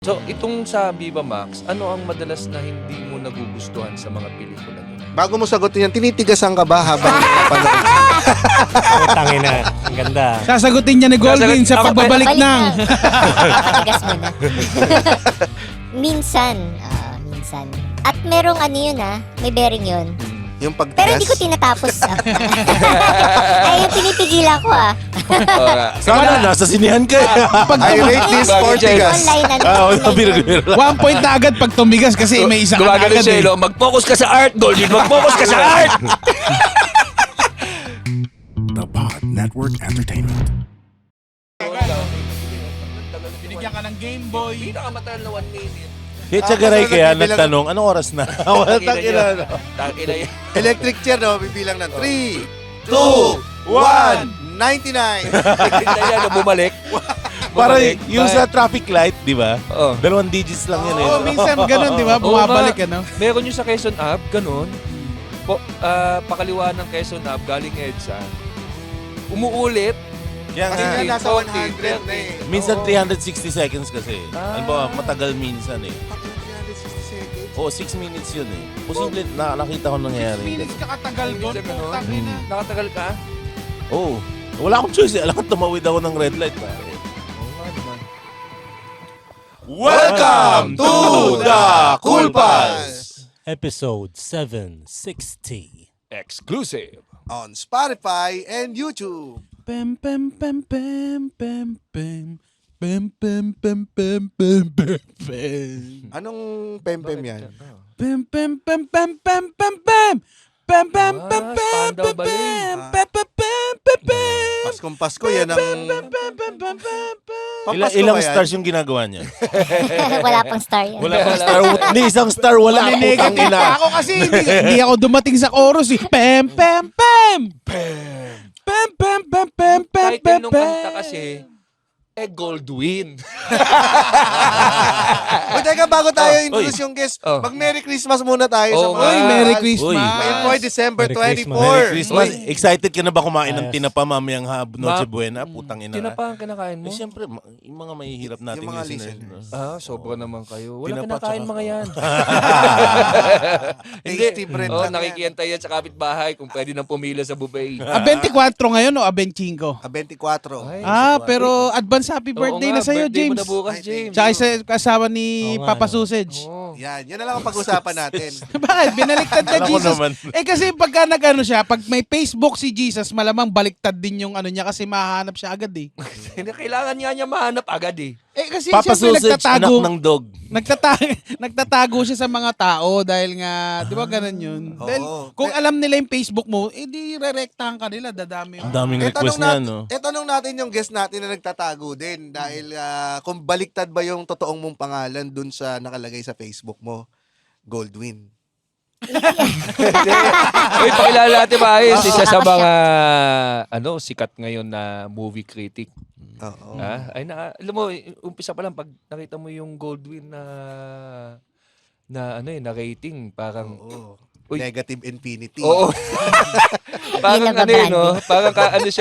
So, itong sa Viva Max, ano ang madalas na hindi mo nagugustuhan sa mga pelikula nila? Bago mo sagutin yan, tinitigasan ka ba habang napanood? Tangin na. Ang ganda. Sasagutin niya ni Goldwyn sa pagbabalik ng... Papatigas muna. Minsan. At merong ano yun may bearing yun. Yung pagtigas? Pero hindi ko tinatapos. Ay, yung pinipigilan ko Sana, nasa sinihan ka. I rate this 40 gas. Online Biro. 1 point na agad pag tumigas kasi may isa ka na Gumagano agad siya, no? Mag-focus ka sa art, Goldie. Mag-focus ka sa art! The Pod Network Entertainment. Binigyan ka ng Game Boy. Pinakamatagal na 1 minute. Chagaray kaya nagtanong, anong oras na? Wala Tangina takina. Tangina yan. Electric chair, no? Bibilang ng 3, 2, 1, 99. Hindi yan na bumalik. Para Bumalik. yung sa traffic light, di ba? Oo. 2 digits lang yun eh. Oo, minsan ganun, di ba? Bumabalik, ano? Meron yung sa Quezon Ave, ganun. Pakaliwa ng Quezon Ave, galing EDSA. Umuulit. Kaya Kasi nga, nga nasa 40, 100 na eh. minsan Oo. 360 seconds kasi. Ano ba, matagal minsan eh. 360 seconds. Oo, 6 minutes yun eh. Posible, nakita ko nangyayari. 6 minutes ka katagal doon. Minsan ganun. Putang ina. Nakatagal ka? Oo. Wala akong choice eh. Alam ko, tumawid ako ng red light. Pare. Welcome to the Cool Pals! Episode 760. Exclusive. On Spotify and YouTube. Pem, pem, pem, pem, pem, pem. Pem, pem, pem, pem, pem, pem, pem. Anong pem-pem yan? Pem, pem, pem, pem, pem, pem, pem. Pem, pem, Ah, pem, pem, Spandau pem, Ballet. pem. Pem, pem, pem, pem, pem. Paskong Pasko yan ang... Pem, pem, pem, pem, pem. Pampasko Ilang ba yan? stars yung ginagawa niya? Wala pang star yan. Wala pang star. Ni isang star, wala. Putang Negative ina. pa ako kasi hindi ako dumating sa chorus eh. Pem, pem, pem. Pem, pem, pem, pem, pem, Title pem, nung kanta kasi, Goldwyn. Uy, teka, bago tayo Oh, introduce uy. yung guest, Oh. mag-Merry Christmas muna tayo sa Oh, mga... Uy, Merry Uy. Christmas. Ngayon po ay December Merry 24. Christmas. Uy. Excited ka na ba kumain ng tinapa mamayang Noche Ma- Buena? Putang ina. Tinapa ang kinakain mo? Eh, siyempre, yung mga mahihirap natin Yung mga listeners. listeners. Sobra naman kayo. Wala Tinapa kinakain tsaka- mga yan. Tasty bread lang yan. Nakikiyantay yan sa kapitbahay kung pwede nang pumila sa buffet. A24 ngayon o A25? A24. Ay, Pero advance happy birthday oo na nga, sa'yo, birthday mo James. na bukas, Ay, James. Tsaka isa kasama ni Oo nga, Papa no. Sausage. Oo. Yan na lang ang pag-usapan natin. Bakit? Binaliktad ka, Alam ko Jesus. naman. Eh kasi pagka nag-ano siya, pag may Facebook si Jesus, malamang baliktad din yung ano niya kasi mahanap siya agad eh. Hindi, kailangan niya mahanap agad eh. Eh kasi Papa siyempre Sausage, anak nagtatago. ng dog. Nagtatago siya sa mga tao dahil nga, di ba ganun yun? Oo. Dahil kung alam nila yung Facebook mo, di re-rectahan ka nila, dadami Ang yun. daming request niya, no? Tanong natin yung guest natin na nagtatago din dahil kung baliktad ba yung totoong mong pangalan dun sa nakalagay sa Facebook mo, Goldwyn. Uy, pakilala natin maayos. Isa sa mga sikat ngayon na movie critic. Oo. Alam mo, umpisa pa lang pag nakita mo yung Goldwyn na rating, parang Oo. Uy. Negative infinity. oo. Parang Yun ang babranding. parang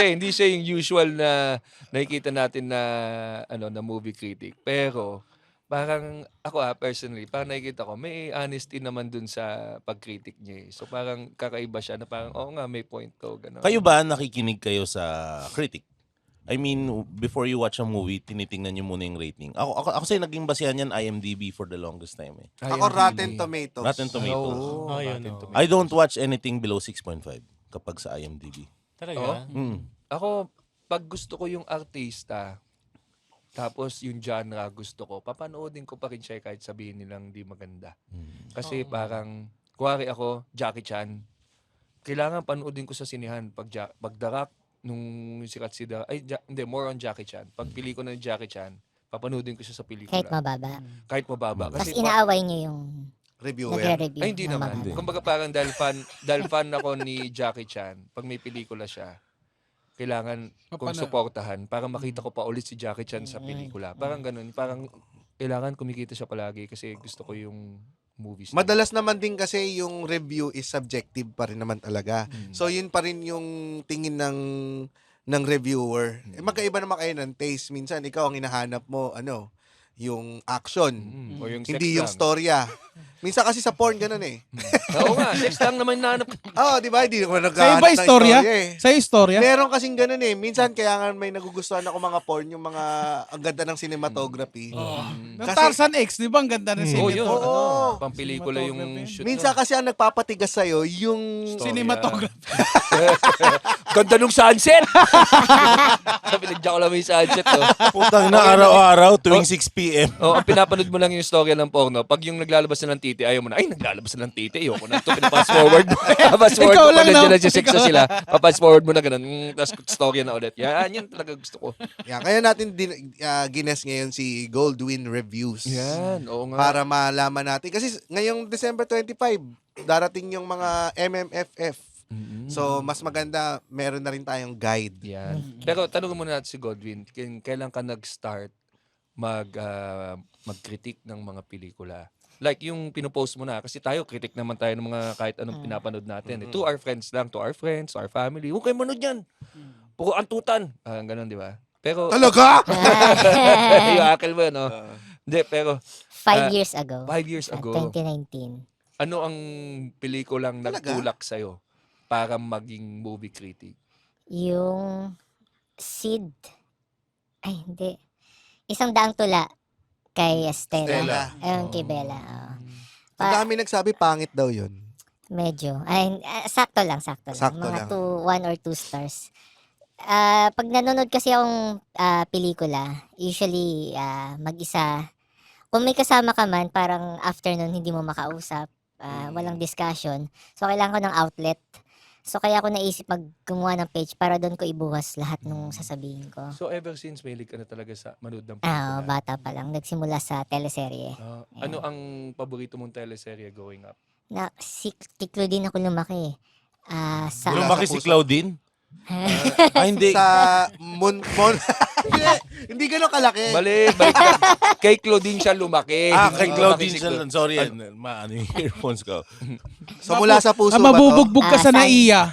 hindi siya yung usual na nakikita natin na movie critic. Pero parang ako personally, parang nakikita ko may honesty naman dun sa pag-critic niya. So parang kakaiba siya na parang oo nga may point to gano'n. Kayo ba nakikinig kayo sa critic? I mean, before you watch a movie, tinitingnan nyo muna yung rating. Ako sa'yo naging basehan yan IMDb for the longest time eh. Ako Rotten Tomatoes. Rotten Tomatoes. Oo, yun, Rotten Tomatoes. I don't watch anything below 6.5 kapag sa IMDb. Talaga? Ako, pag gusto ko yung artista, tapos yung genre gusto ko, papanoodin ko pa rin siya kahit sabihin nilang di maganda. Kasi parang, kuwari ako, Jackie Chan, kailangan panoodin ko sa sinihan. Pag The Rock, nung sikat si hindi, more on Jackie Chan. Pag pelikula ni Jackie Chan, papanoodin ko siya sa pelikula. Kahit mababa. Kahit mababa. Tapos Kasi inaaway niyo yung Reviewer. nagre-review. ay, hindi ng naman. mga- Kumbaga parang dahil fan ako ni Jackie Chan, pag may pelikula siya, kailangan kong suportahan para makita ko pa ulit si Jackie Chan sa pelikula. Parang ganun. Parang kailangan kumikita siya palagi kasi gusto ko yung movies. Madalas naman din kasi yung review is subjective pa rin naman talaga. So yun pa rin yung tingin ng reviewer. Magkaiba naman kayo ng taste. Minsan ikaw ang hinahanap mo, yung action. O yung sex Hindi yung lang. storya. Minsan kasi sa porn ganun eh. Oo nga, sex lang naman nanap. Oo, di ba? Hindi naman Sa naghahanap iba ng istorya? eh. Sa istorya? Meron kasing ganun eh. Minsan kaya nga may nagugustuhan ako mga porn, yung mga ang ganda ng cinematography. Ng Kasi- Tarzan X, di ba? Ang ganda ng Oo, yun. cinematography. Oo. Ano, pampelikula yung shoot. Minsan kasi ang nagpapatigas sa'yo, yung... Cinematography. Ganda nung sunset! Pinagdya ko lang yung sunset. No? Putang na araw-araw tuwing 6 p.m. Oh, ang pinapanood mo lang yung storya ng porno. Pag yung naglalabas na ng titi, ayaw mo na, ay, naglalabas na ng titi. Ayoko na ito. Pinapass forward mo. Pass forward Ikaw mo. lang, Pag nandiyan no? na si sex na sila, papass forward mo na ganun. Tapos storya na ulit. Yan talaga gusto ko. Yan, kaya natin gines ngayon si Goldwyn Reviews. Yan, oo nga. Para malaman natin. Kasi ngayong December 25, darating yung mga MMFF. So, mas maganda, meron na rin tayong guide. Yan. Pero tanong muna natin si Godwin, kailan ka nag-start mag-critique ng mga pelikula? Like yung pinopost mo na, kasi tayo, critic naman tayo ng mga kahit anong pinapanood natin. To our friends lang, to our friends, to our family. Huwag kayo manood yan. Puro antutan. Ganun, di ba? Pero, Talaga? yung akil mo, no? Hindi, pero 5 years ago. 5 years ago, 2019. ano ang pelikulang Talaga? nagtulak sa'yo para maging movie critic? Yung Sid. Ay, hindi. Isang daang tula kay Estela. Stella. Ayun, kay Bella. Oo. Ang dami nagsabi, pangit daw yun. Medyo. Ay, sakto lang. Sakto Mga lang. 1 or 2 stars. Pag nanonood kasi akong pelikula, usually mag-isa. Kung may kasama ka man, parang afternoon hindi mo makausap. Walang discussion. So, kailangan ko ng outlet. So, kaya ako naisip gumawa ng page para doon ko ibuhas lahat nung sasabihin ko. So ever since, mahilig ka na talaga sa manood ng Ah, pelikula? bata pa lang. Nagsimula sa teleserye. Ano ang paborito mong teleserye growing up? Si Claudine ako lumaki. Sa Wala Lumaki sa si puso. Claudine? Hindi. Sa hindi gano'n kalaki. Mali, baliktad. Kay Claudine siya lumaki. Kay Hindi Claudine lumaki si siya. Sorry, ano yung earphones ko. So mula sa puso ba to? Mabubugbog ka sa Saan? naiya.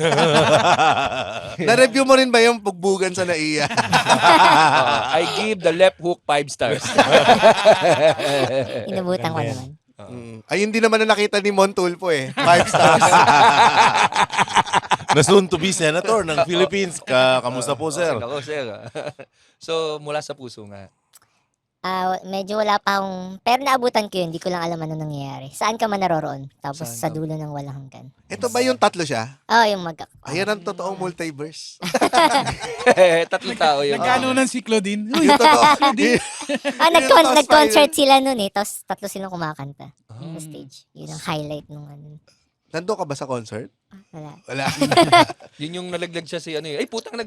Na-review mo rin ba yung pugbugan sa naiya? I give the left hook 5 stars. Inabutan ko naman. Ayun din naman na nakita ni Mon Tulfo eh. 5 stars. Na soon to be senator ng Philippines. Kamusta po, sir? Ako, sir. So, mula sa puso nga. Medyo wala pa akong... Pero naabutan ko yun. Hindi ko lang alam ano nangyayari. Saan ka man naroroon? Tapos Saan sa ka? dulo ng walang hanggan. Ito ba yung tatlo siya? Yung Ayan ang totoong multiverse. Tatlong tao yun. Nagkanunan si Claudine. Uy, Yung totoo. Nag-concert sila nun eh. Tapos tatlo silang kumakanta sa stage. Yun ang highlight nung ano. Nando ka ba sa concert? Wala. Wala. Yun yung nalaglag siya si ano eh. Ay, putang na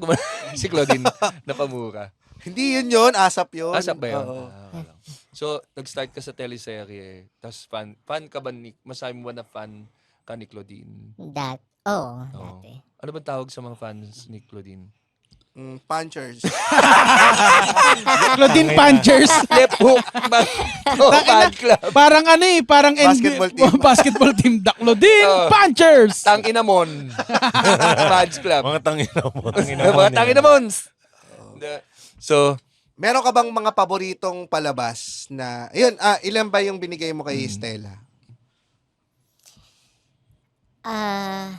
si Claudine. Napamura. Hindi yun. Asap yun. Asap ba yun? Oo. Wala. So, nag-start ka sa teleserye. Tapos fan ka ba ni... Masabi mo ba na fan ka ni Claudine? Oo, Oo. dati. Ano ba tawag sa mga fans ni Claudine? Punchers. Claudine Punchers. Left hook fan club. Parang ano eh, parang Basketball team. basketball team. The Claudine Oh. Punchers. Tanginamon. Fans club. Mga tangina mo. Mga Tanginamons. So, Meron ka bang mga paboritong palabas na... Ayun, ilan ba yung binigay mo kay Stella? 1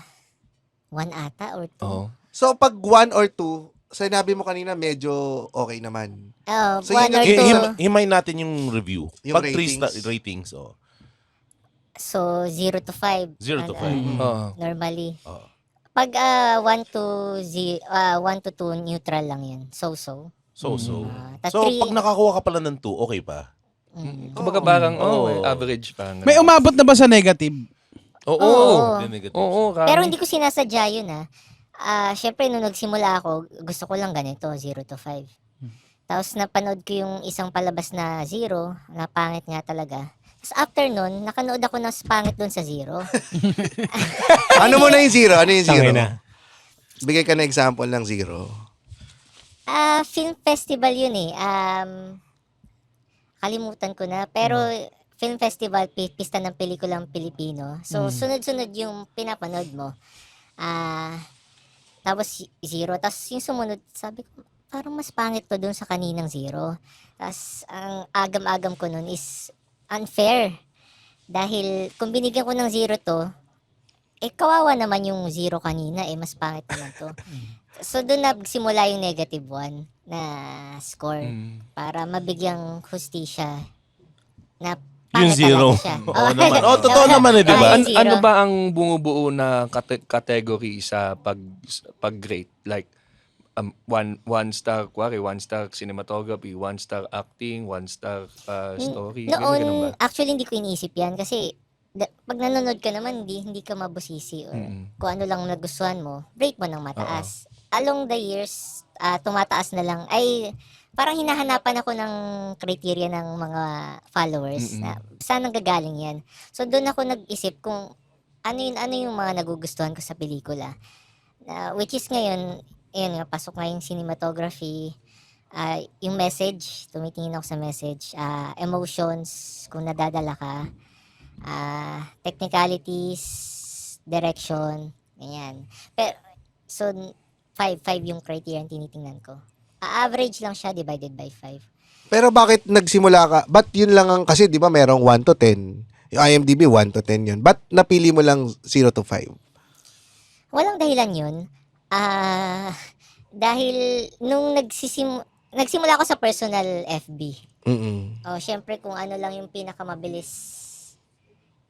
ata or 2. oh. So, pag 1 or 2, sinabi mo kanina medyo okay naman. So, 1 yun or yung- 2. Himay natin yung review. Yung Pag 3 ratings. ratings, So, 0 to 5. 0 to 5. Oh. Normally. Oo. Pag 1 to 2, neutral lang yun. So-so. So. Tas So, three- pag nakakuha ka pala ng 2, okay pa? Kumbaga parang, Oo. average pa. May umabot na ba sa negative? Oo. Oo. Hindi negative. Oo, Pero hindi ko sinasadya yun syempre, nung nagsimula ako, gusto ko lang ganito, 0 to 5. Tapos napanood ko yung isang palabas na 0, na pangit nga talaga. Tapos after nun, nakanood ako ng pangit dun sa 0. Ano mo na yung 0? Ano yung 0? Tangina. Bigay ka na example ng 0. Film festival yun eh. Kalimutan ko na. Pero film festival, pista ng pelikulang Pilipino. So, sunod-sunod yung pinapanood mo. Tapos 0. Tapos yung sumunod, sabi ko, parang mas pangit to dun sa kaninang 0. Tas ang agam-agam ko nun is unfair. Dahil kung binigyan ko ng 0 to, kawawa naman yung 0 kanina, mas pangit naman to. So, doon nagsimula yung -1 na score para mabigyang hustisya na Yung pangit zero. talaga siya. Oo naman. Totoo naman di ba? Yung zero. Ano ba ang bumubuo na category sa pag-grade? Like, one star, 1 star cinematography, 1 star acting, 1 star story. Ganun ba? Noon, actually, hindi ko iniisip yan kasi pag nanonood ka naman, hindi ka mabusisi or kung ano lang nagustuhan mo, rate mo ng mataas. Along the years, tumataas na lang. Ay, parang hinahanapan ako ng criteria ng mga followers na saan nanggagaling yan. So, doon ako nag-isip kung ano yung mga nagugustuhan ko sa pelikula. Which is ngayon, ayun nga, pasok nga yung cinematography, yung message, tumitingin ako sa message, emotions, kung nadadala ka, technicalities, direction, ganyan. Pero, so, 5 yung criteria yung tinitingnan ko. Average lang siya divided by 5. Pero bakit nagsimula ka? Ba't yun lang ang, kasi di ba merong 1 to 10? Yung IMDb 1 to 10 yun. Ba't napili mo lang 0 to 5? Walang dahilan yun. Dahil nung nagsimula ako sa personal FB. Syempre kung ano lang yung pinakamabilis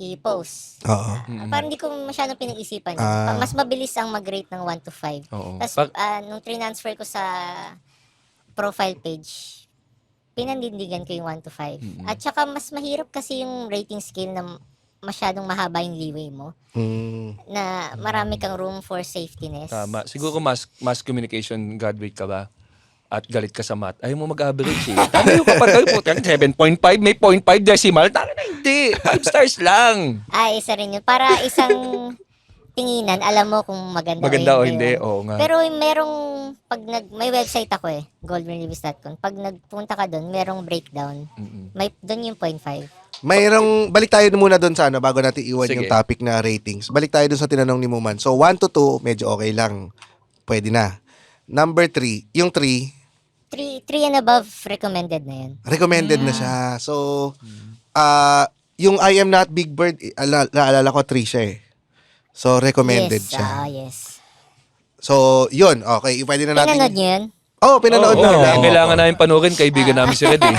i-post. Oo. Parang hindi ko masyadong pinag-isipan yun. Mas mabilis ang mag-rate ng 1 to 5. Oo. Tapos nung transfer ko sa profile page, pinandindigan ko yung 1 to 5. At saka mas mahirap kasi yung rating scale na masyadong mahaba yung leeway mo. Na marami kang room for safetyness. Tama. Siguro mass communication graduate ka ba? At galit ka sa math. Ayaw mo mag-average eh. Tama yung kapag po, 7.5, may 0.5 decimal. Tama na hindi. 5 stars lang. Isa rin yun. Para isang tinginan, alam mo kung maganda, Maganda o o hindi. yun. Oo nga. Pero merong, may website ako goldwinreviews.com. Pag nagpunta ka doon, merong breakdown. May doon yung 0.5. Mayroong, balik tayo muna doon sa bago natin iwan Sige. yung topic na ratings. Balik tayo doon sa tinanong ni Muman. So, 1 to 2, medyo okay lang. Pwede na. Number 3, yung 3, 3 and above, recommended na yun. recommended na siya. So, yung I Am Not Big Bird, naalala ko 3 siya eh. So, recommended Yes, siya. yes. So, yun. Okay, pwede na natin. Pinanood nyo yun? Pinanood Oo, namin. kailangan namin panoorin. Kaibigan namin si Red eh.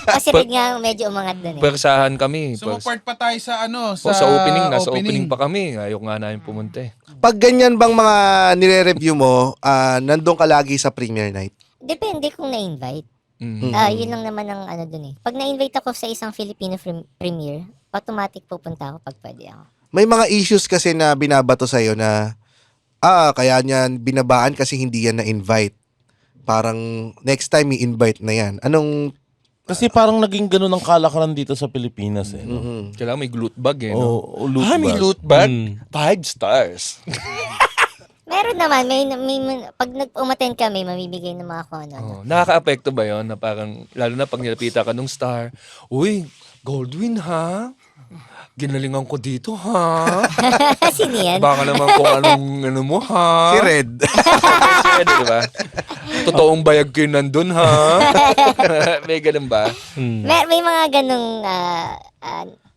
Kasi Red nga medyo umangat doon eh. Persahan kami. Sumapart pa tayo sa Sa opening. Nasa opening pa kami. Ayok nga namin pumunta eh. Pag ganyan bang mga nire-review mo, nandun ka lagi sa premiere night? Depende kung na-invite. Yun lang naman ang dun eh. Pag na-invite ako sa isang Filipino premiere, automatic pupunta ako pag pwede ako. May mga issues kasi na binabato sa'yo na, kaya niyan binabaan kasi hindi yan na-invite. Parang next time i-invite na yan. Kasi parang naging ganun ang kalakaran dito sa Pilipinas eh. No? Kailangan may glute bag eh. No? Loot May bag. loot bag? 5 stars. Meron naman, pag umattend ka, may mamibigay ng mga kung ano. Nakaka-apekto ba yon na parang, lalo na pag nilapitan ka nung star, uy, Goldwyn ha? Ginalingan ko dito ha? Sino yan? Baka naman kung anong mo ha? Si Red. Si Red, di ba? Totoong bayag kayo nandun ha? May ganun ba? May mga ganong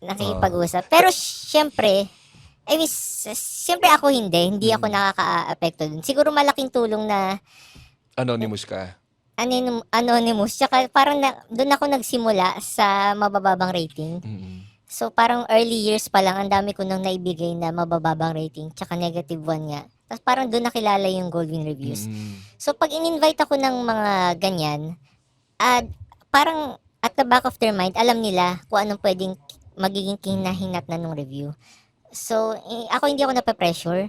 nakikipag-usap. Pero syempre, siyempre ako hindi ako nakaka-apekto dun. Siguro malaking tulong na Anonymous ka. anonymous. Tsaka parang doon ako nagsimula sa mabababang rating. So parang early years pa lang, ang dami ko nang naibigay na mabababang rating. Tsaka -1 nga. Tapos parang doon nakilala yung Goldwyn Reviews. So pag in-invite ako ng mga ganyan, parang at the back of their mind, alam nila kung anong pwedeng magiging kinahinatnan ng review. So, ako hindi ako nape-pressure.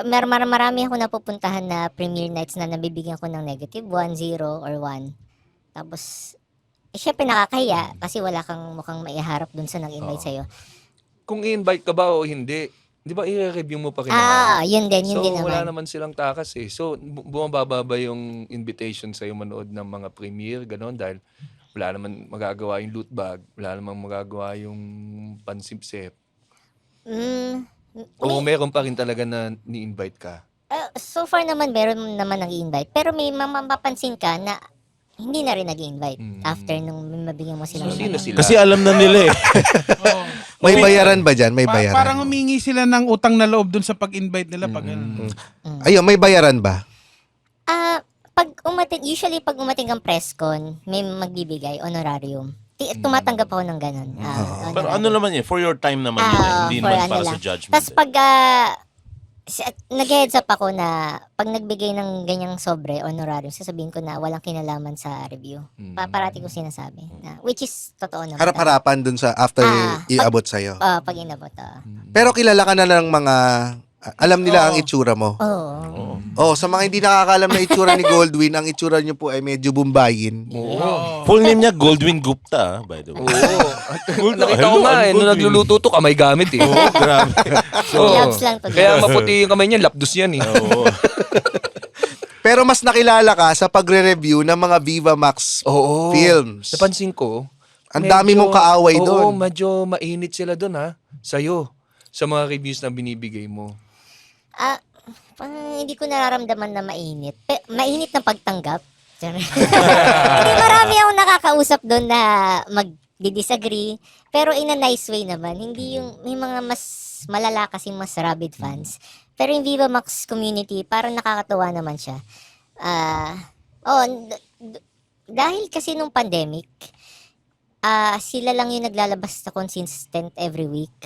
Marami ako napupuntahan na premiere nights na nabibigyan ko ng -1, 0, or 1. Tapos, syempre nakakahiya kasi wala kang mukhang maiharap dun sa nag-invite sa'yo. Kung i-invite ka ba o hindi, di ba i-review mo pa rin Yun din so, naman. wala naman silang takas eh. So, bumababa ba yung invitation sa'yo manood ng mga premiere, gano'n, dahil wala naman magagawa yung loot bag, wala naman magagawa yung pansipsip. O meron pa rin talaga na ni-invite ka? So far naman, meron naman nag-invite. Pero may mapapansin ka na hindi na rin nag-invite after nung mabigyan mo sila. So, sino sila? Kasi alam na nila eh. Oo. May bayaran ba dyan? May bayaran. Parang humingi sila ng utang na loob dun sa pag-invite nila pag ganun. Ayun, may bayaran ba? Usually pag umating ang presscon, may magbibigay honorarium. Tumatanggap ako ng ganun. Pero ano naman yun? For your time naman yun eh. Hindi for naman ano para lang. sa judgment. Tapos pag nag-heads up ako na pag nagbigay ng ganyang sobre, honorarium, sasabihin ko na walang kinalaman sa review. Parati ko sinasabi. Which is totoo naman. Harap-harapan dun sa after iabot sa'yo. Pag inabot. Pero kilala ka na ng mga, alam nila ang itsura mo. Oo. Oh, sa mga hindi nakakaalam na itsura ni Goldwyn, ang itsura niyo po ay medyo bumbayin. Oo. Full name niya Goldwyn Gupta, by the way. Oo. Nakita ko nga eh, nung nagluluto to, kamay gamit eh. Oo, grabe. Oo. Gloves lang to. Kaya maputi yung kamay niya, lapdos yan eh. Oo. Pero mas nakilala ka sa pagre-review ng mga Viva Max Oo. films. Napansin ko. Ang dami mong kaaway doon. Oo, medyo mainit sila doon ha. Sa'yo. Sa mga reviews na binibigay mo. Hindi ko nararamdaman na mainit. Mainit na pagtanggap. Hindi marami akong nakakausap doon na mag-disagree. Pero in a nice way naman. Hindi yung, may mga mas malala kasi mas rabid fans. Pero yung Viva Max community, parang nakakatuwa naman siya. Dahil kasi nung pandemic, sila lang yung naglalabas na consistent every week.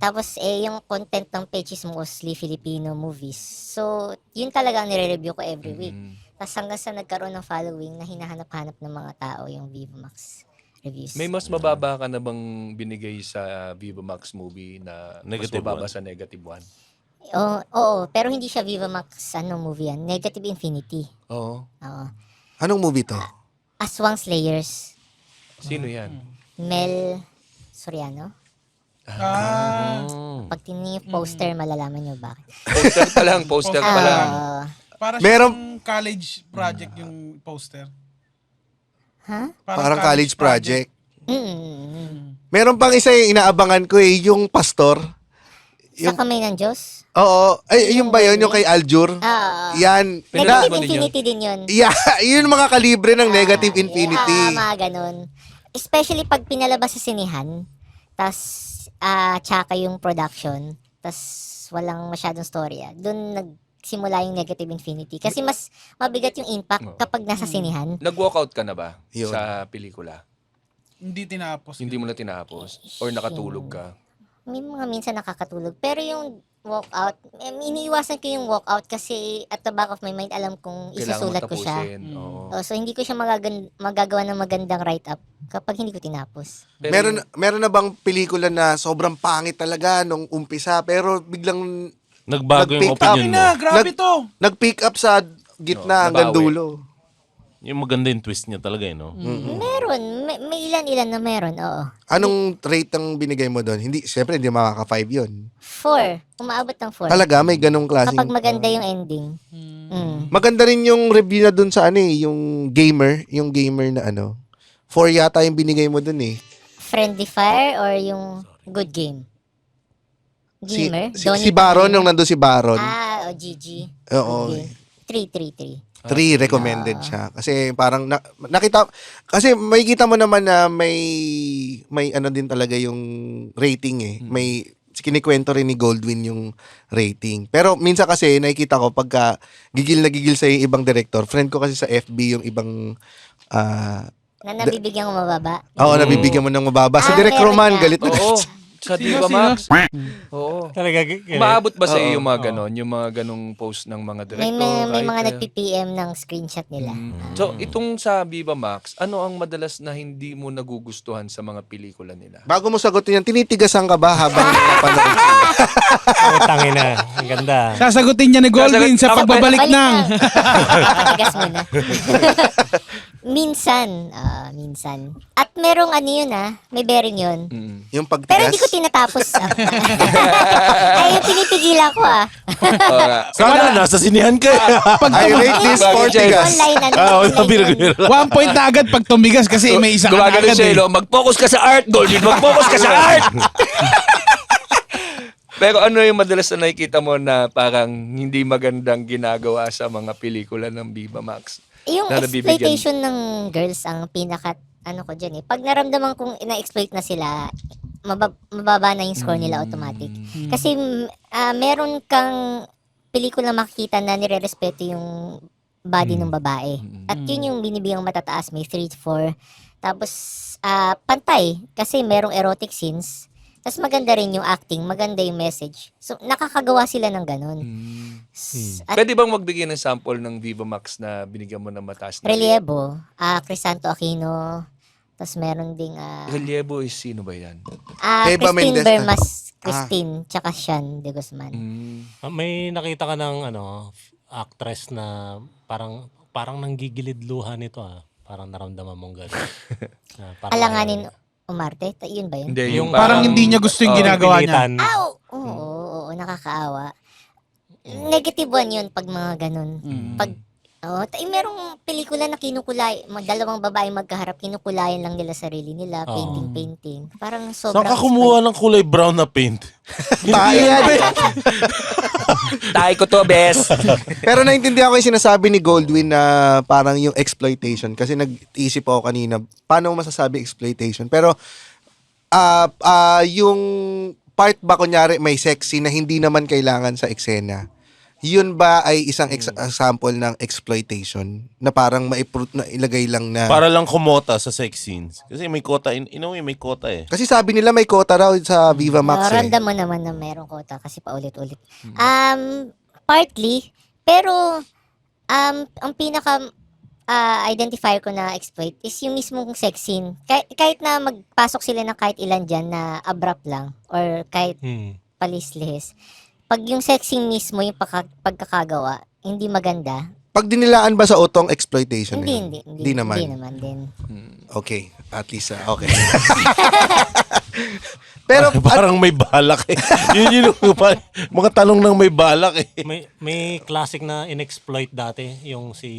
Tapos yung content ng page is mostly Filipino movies. So, yun talaga ang nire-review ko every week. Tapos hanggang sa nagkaroon ng following na hinahanap-hanap ng mga tao yung Viva Max reviews. May mas mababa ka na bang binigay sa Viva Max movie na Negative mas mababa one. sa negative one? Oo, pero hindi siya Viva Max movie yan. Negative Infinity. Oo. Oo. Anong movie to? Aswang Slayers. Sino yan? Mel Soriano. Pag tingnan yung poster, malalaman nyo bakit. Poster pa lang. Para Meron- siyang college project yung poster. Ha? Parang college project. Mm. Meron pang isa yung inaabangan ko eh, yung pastor. Sa kamay ng Diyos? Oo. Ay, yung ba yun? Yung kay Aljur? Yan. Negative ba din Infinity din yun. Yeah, yun mga kalibre ng Negative Infinity. Mga ganun. Especially pag pinalabas sa sinihan, tas tsaka yung production, tas walang masyadong storya. Doon nagsimula yung Negative Infinity. Kasi mas mabigat yung impact kapag nasa sinihan. Nag-walkout ka na ba Yun. sa pelikula? Hindi tinapos. Hindi mo na tinapos? Or nakatulog ka? May mga minsan nakakatulog. Pero yung walkout, iniiwasan ko yung walkout kasi at the back of my mind, alam kong Kailangan mo isusulat ko siya. tapusin. Oo. So, hindi ko siya magagawa ng magandang write-up kapag hindi ko tinapos. Pero Meron na bang pelikula na sobrang pangit talaga nung umpisa pero biglang Nagbago yung Nag-pick up. opinion mo. Na, grabe to. nag-pick up sa gitna hanggang nabawi. dulo? Yung maganda yung twist niya talaga eh, no? Meron. May ilan-ilan na meron, oo. Anong rate ang binigay mo doon? Hindi, syempre hindi makaka-5 yun. 4. Umaabot ng 4. Talaga, may ganong klaseng... Kapag maganda yung ending. Maganda rin yung review na doon sa yung gamer na 4 yata yung binigay mo doon eh. Friendly Fire or yung Good Game? Gamer? Si Baron, nung nandun si Baron. o GG. Oo. Good Game. 3. 3 recommended siya. Kasi parang nakita, kasi makikita mo naman na may ano din talaga yung rating eh. May kinikwento rin ni Goldwyn yung rating. Pero minsan kasi nakikita ko pagka gigil na gigil sa yung ibang director. Friend ko kasi sa FB yung ibang Na nabibigyan ko mababa. nabibigyan mo ng mababa. Si Direk meron Roman, nga. galit na Oo. galit. Sa Viva Max. Oo. Talaga. Maabot ba sa iyo yung mga ganon? Yung mga ganong post ng mga director? May mga writer? nagpi-PM ng screenshot nila. So, itong sa Viva Max, ano ang madalas na hindi mo nagugustuhan sa mga pelikula nila? Bago mo sagutin yan, tinitigasan ka ba habang napanood? Tangin na. Ang ganda. Sasagutin niya ni Goldwyn sa pagbabalik Balik ng... Papatigas muna. Minsan. At merong yun may bearing yun. Yung Pero pagtigas? hindi ko tinatapos. Ay, yung pinipigilan ko Sana, nasa sinihan ka. I rate this for tigas. Online, Biro-biro. 1 point na agad pag tumigas kasi may isa ka na Gumagano agad siya, eh. no? Mag-focus ka sa art, Goldwyn. Mag-focus ka sa art! Pero ano yung madalas na nakikita mo na parang hindi magandang ginagawa sa mga pelikula ng Viva Max? Yung Na nabibigyan. exploitation ng girls ang pinaka ano ko dyan eh. Pag naramdaman kong ina-exploit na sila, mababa na yung score nila automatic. Kasi meron kang pelikula makikita na nire-respeto yung body ng babae. At yun yung binibiyang matataas, may 3 to 4. Tapos pantay kasi merong erotic scenes. Tapos maganda rin yung acting, maganda yung message. So nakakagawa sila ng ganun. At Pwede bang magbigay ng sample ng Viva Max na binigyan mo ng mataas na Reliebo, Crisanto Aquino, tapos meron ding Reliebo is sino ba yan? Eva Christine Mendez. Bermas, Christine, tsaka Sean de Guzman. May nakita ka ng actress na parang nanggigilid luha nito Parang naramdaman mong gano'n. Parang Alanganin Umarte, yun ba yun? Hindi, Yung Parang hindi niya gusto yung Oo, ginagawa niya. pilitan. Oo, nakakaawa. Negative one yun pag mga ganun. Pag merong pelikula na kinukulay, dalawang babae magkaharap, kinukulayan lang nila sarili nila, painting. Parang Saan sobrang ka kumuha ng kulay brown na paint? Tayo yan. Tayo ko to, bes. Pero naintindihan ko yung sinasabi ni Goldwyn na parang yung exploitation. Kasi nag-isip ako kanina, paano mo masasabi exploitation? Pero yung part ba kunyari may sexy na hindi naman kailangan sa eksena, yun ba ay isang example ng exploitation na parang na ilagay lang na... Para lang kumota sa sex scenes. Kasi may quota, in a way may quota eh. Kasi sabi nila may quota raw sa Viva Max eh. Ramdam mo naman na merong kota kasi paulit-ulit. Partly, pero ang pinaka identifier ko na exploit is yung mismong sex scene. Kahit na magpasok sila ng kahit ilan dyan na abrupt lang or kahit palislihis. Pag yung sex scene mismo yung pagkakagawa, hindi maganda. Pag dinilaan ba sa utong exploitation? na yun? Hindi naman. Hindi naman din. Okay. At least, okay. Pero, Parang may balak eh. yun mga tanong ng may balak eh. May classic na inexploit dati, yung si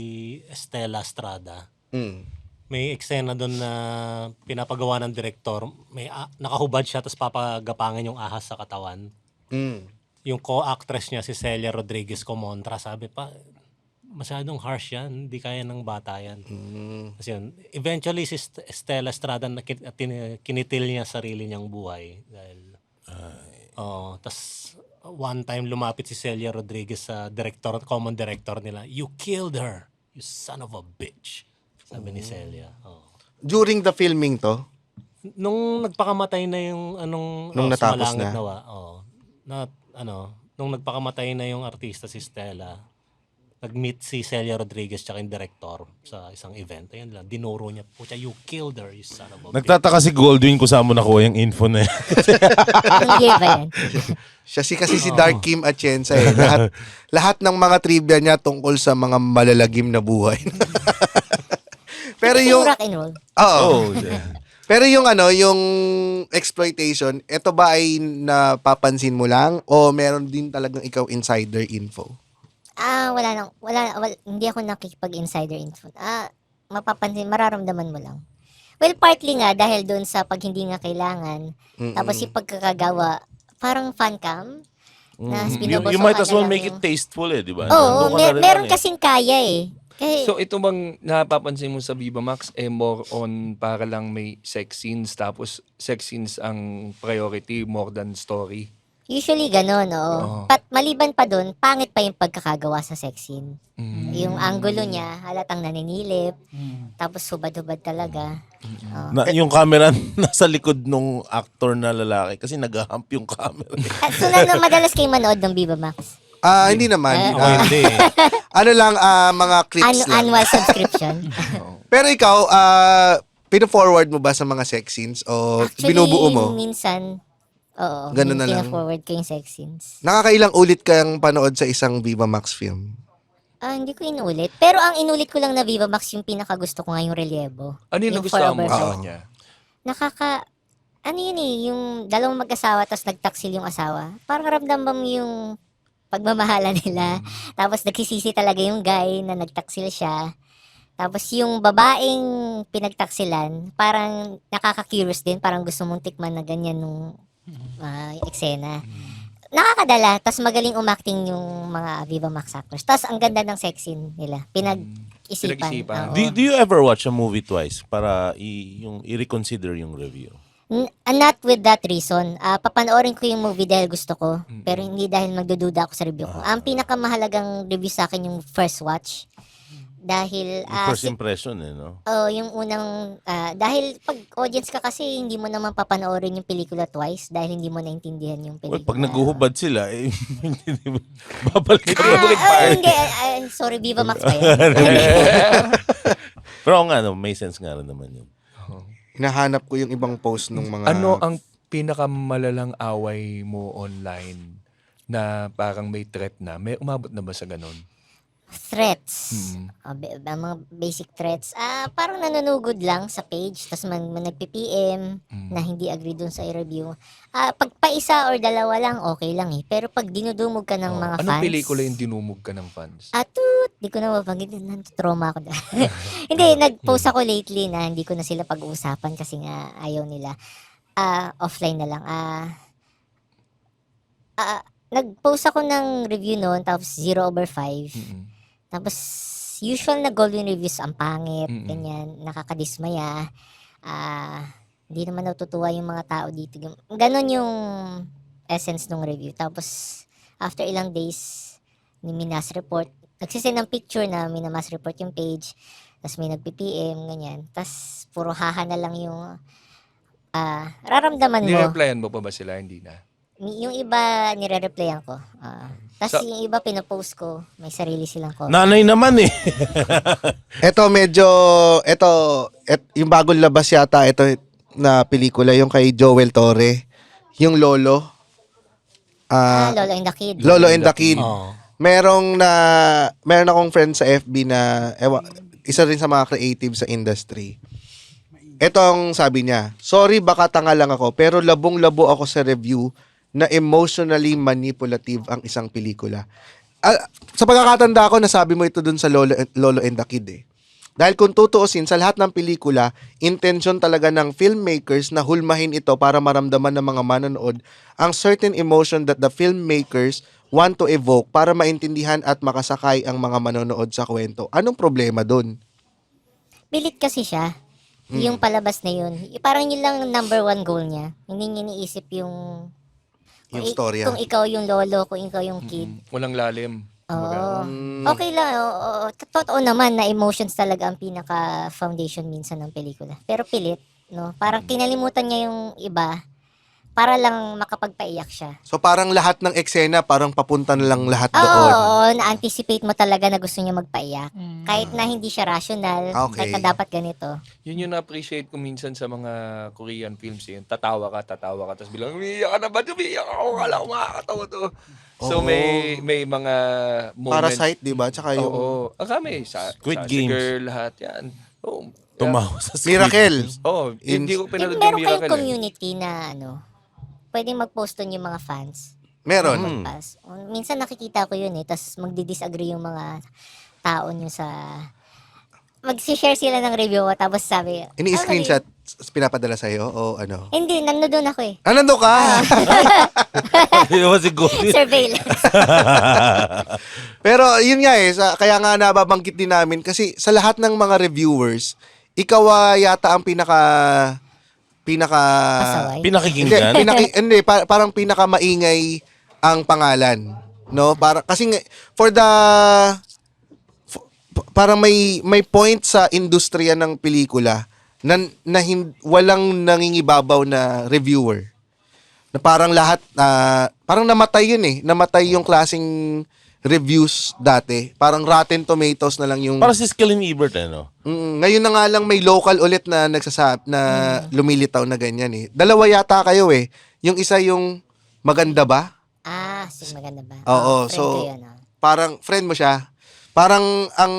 Estela Estrada. May eksena doon na pinapagawa ng direktor. May nakahubad siya tapos papagapangan yung ahas sa katawan. Yung co-actress niya, si Celia Rodriguez Comontra, sabi pa, masyadong harsh yan, hindi kaya ng bata yan. Kasi yun, eventually si Estela Estrada, kinitil niya sarili niyang buhay. Dahil, tas one time lumapit si Celia Rodriguez sa common director nila, "You killed her, you son of a bitch." Sabi ni Celia. during the filming to, Nung nagpakamatay na yung Nung natapos sumalangit na? nung nagpakamatay na yung artista si Stella, nag-meet si Celia Rodriguez tsaka yung director sa isang event. Ayun lang, dinuro niya, "Pucha, you killed her, you son of a bitch." Nagtataka si Goldwyn kung saan mo nakuha yung info na yan. Anong year ba yan? kasi si Dark Kim Atienza eh. Lahat ng mga trivia niya tungkol sa mga malalagim na buhay. Pero Kasi yung rock and roll. Oo. Pero yung yung exploitation, ito ba ay napapansin mo lang o meron din talagang ikaw insider info? Wala, hindi ako nakikipag-insider info. Mapapansin, mararamdaman mo lang. Well, partly nga dahil doon sa pag hindi nga kailangan. Tapos yung pagkakagawa, parang fan cam. Na You might as well make it tasteful eh, di ba? Oo, Nandun ka na rin meron eh. kasing kaya eh. Kasi, So ito bang napapansin mo sa Viva Max more on para lang may sex scenes tapos sex scenes ang priority more than story? usually ganun, oo. Maliban pa doon, pangit pa yung pagkakagawa sa sex scene. Yung angulo niya, halatang naninilip. Tapos hubad-hubad talaga. Yung camera nasa likod nung actor na lalaki kasi nag-hump yung camera. So, madalas kayo manood ng Viva Max? Hindi naman. Eh, Ako hindi eh. Ano lang, mga clips lang. Annual subscription. Pero ikaw, pino-forward mo ba sa mga sex scenes o Actually, binubuo mo? minsan, oo. Ganun na lang. Pina-forward ko yung sex scenes. Nakakailang ulit kang panood sa isang Viva Max film? Hindi ko inulit. Pero ang inulit ko lang na Viva Max, yung pinakagusto ko nga yung Reliebo. Ano yung Yung nagustuhan mo Forever sa Love. kanya? Ano yun eh, yung dalawang mag-asawa tapos nagtaksil yung asawa. Parang ramdam mo yung pagmamahala nila. Tapos nagsisisi talaga yung guy na nagtaksil siya. Tapos yung babaeng pinagtaksilan, parang nakaka-curious din. Parang gusto mong tikman na ganyan nung eksena. Nakakadala. Tapos magaling umacting yung mga Viva Max actors. Tapos ang ganda ng sex scene nila. pinag-isipan. Pinag-isipan. Oo. Do you ever watch a movie twice para yung i-reconsider yung review? Not with that reason. Papanoorin ko yung movie dahil gusto ko, pero hindi dahil magdududa ako sa review ko. Ang pinakamahalagang review sa akin yung first watch. Dahil Yung first impression no? yung unang dahil pag audience ka kasi hindi mo naman papanoorin yung pelikula twice dahil hindi mo naintindihan yung Well, pelikula. pag naguhubad sila, babalik ka ba? Hindi, sorry, Viva Max pa yan. Pero nga, may sense nga rin naman yun. Hinahanap ko yung ibang post ng mga... Ano ang pinakamalalang away mo online na parang may threat na? May umabot na ba sa ganun? Threats. Mga basic threats. Parang nanunugod lang sa page, tapos nagpi-PM na hindi agree dun sa i-review. Pag pa isa or dalawa lang, okay lang eh. Pero pag dinudumog ka ng mga Anong fans... pelikula yung dinumog ka ng fans? Di ko na mapagin. Trauma ako dahil. Hindi, nag-post ako lately na hindi ko na sila pag-uusapan kasi nga ayaw nila. Offline na lang. Nag-post ako ng review noon, tapos 0/5. Tapos, usual na golden reviews, ang pangit, ganyan, nakakadismaya. Hindi naman natutuwa yung mga tao dito. Ganon yung essence ng review. Tapos, after ilang days, minas report. Nagsisend ng picture na minamas report yung page. Tapos may nagpi-PM, ganyan. Tapos, puro haha na lang yung raramdaman mo. Nireplyan mo pa ba sila? Hindi na. Yung iba, nire-replyan ko. Tapos So- yung iba, pinapost ko. May sarili silang comment. Nanay naman eh. Ito yung bagong labas yata ito na pelikula yung kay Joel Torre, yung Lolo. Lolo and the Kid. Lolo and the Kid. Oo. Meron akong friend sa FB na isa rin sa mga creative sa industry. Ito ang sabi niya, sorry baka tanga lang ako pero labong-labo ako sa review na emotionally manipulative ang isang pelikula. Sa pagkakatanda ko, nasabi mo ito dun sa Lolo and the Kid eh. Dahil kung tutuusin, sa lahat ng pelikula, intention talaga ng filmmakers na hulmahin ito para maramdaman ng mga manonood ang certain emotion that the filmmakers want to evoke para maintindihan at makasakay ang mga manonood sa kwento. Anong problema dun? Pilit kasi siya. Yung palabas na yun. Parang yun lang number one goal niya. Hindi niya iniisip yung Storya. kung ikaw yung lolo, kung ikaw yung kid. Walang lalim. Oo. Okay lang. Oo. Totoo naman na emotions talaga ang pinaka-foundation minsan ng pelikula. Pero pilit, no? Parang kinalimutan niya yung iba para lang makapagpaiyak siya. So parang lahat ng eksena, parang papunta na lang lahat Oo, doon. na-anticipate mo talaga na gusto niya magpaiyak. Kahit na hindi siya rational, Okay. kahit na dapat ganito. Yun yung na-appreciate ko minsan sa mga Korean films. Yun. Tatawa ka, tapos bilang, umiiyak ka na ba? Umiiyak ako, kala ko makakatawa to. So may mga moments. Parasite, di ba? Tsaka yung Oo. Kami, Squid sa Games. Girl, lahat yan. Oo. Tumawa sa Miracle. Oo. Hindi ko pinanood yung Meron kayong Miracle. community na pwedeng mag-post doon yung mga fans. Meron. Pas. Minsan nakikita ko yun tapos magdi-disagree yung mga tao nyo sa... Mag-share sila ng review tapos sabi... Ini-screenshot, pinapadala sa'yo o ano? Hindi, nandun ako eh. Nando ka? Di ba si Goldie? Surveillance. Pero yun nga kaya nga nababanggit din namin kasi sa lahat ng mga reviewers, ikaw yata ang Pasaway. Pinakikinggan? parang pinakamaingay ang pangalan, no? Para kasi parang may point sa industriya ng pelikula na walang nangingibabaw na reviewer. Na parang lahat parang namatay yun namatay yung klaseng reviews dati. Parang Rotten Tomatoes na lang yung Para si Skilling Ebert ngayon na nga lang may local ulit na na lumilitaw na ganyan Dalawa yata kayo Yung isa yung maganda ba? Sige, maganda ba? Oo, Friend so ko yun, parang friend mo siya. Parang ang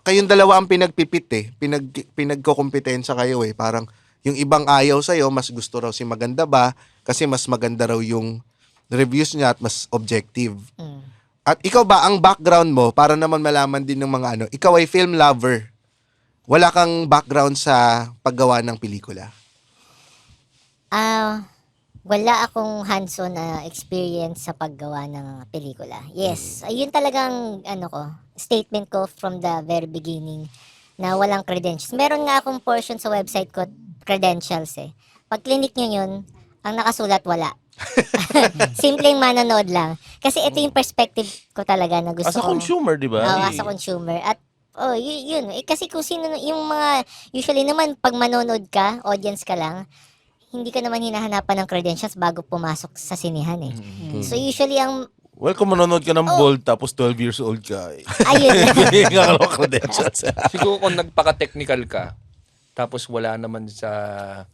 kayong dalawa ang pinagpipit pinagkokompetensya kayo Parang yung ibang ayaw sa'yo, mas gusto raw si maganda ba kasi mas maganda raw yung reviews niya at mas objective. At ikaw ba, ang background mo, para naman malaman din ng mga ikaw ay film lover. Wala kang background sa paggawa ng pelikula. Wala akong hands-on na experience sa paggawa ng pelikula. Yes, ayun talagang statement ko from the very beginning na walang credentials. Meron nga akong portion sa website ko, credentials eh. Pag clinic nyo yun, ang nakasulat wala. Simpleng manonood lang. Kasi ito yung perspective ko talaga na gusto As a kong- consumer, di ba? Oo, as a consumer. At yun. Kasi kung sino yung mga usually naman pag manonood ka, audience ka lang, hindi ka naman hinahanapan ng credentials bago pumasok sa sinihan eh. So usually ang Well, kung manonood ka ng Bold tapos 12 years old ka, ayun. hindi ka lang credentials. Siguro kung nagpaka-technical ka, tapos wala naman sa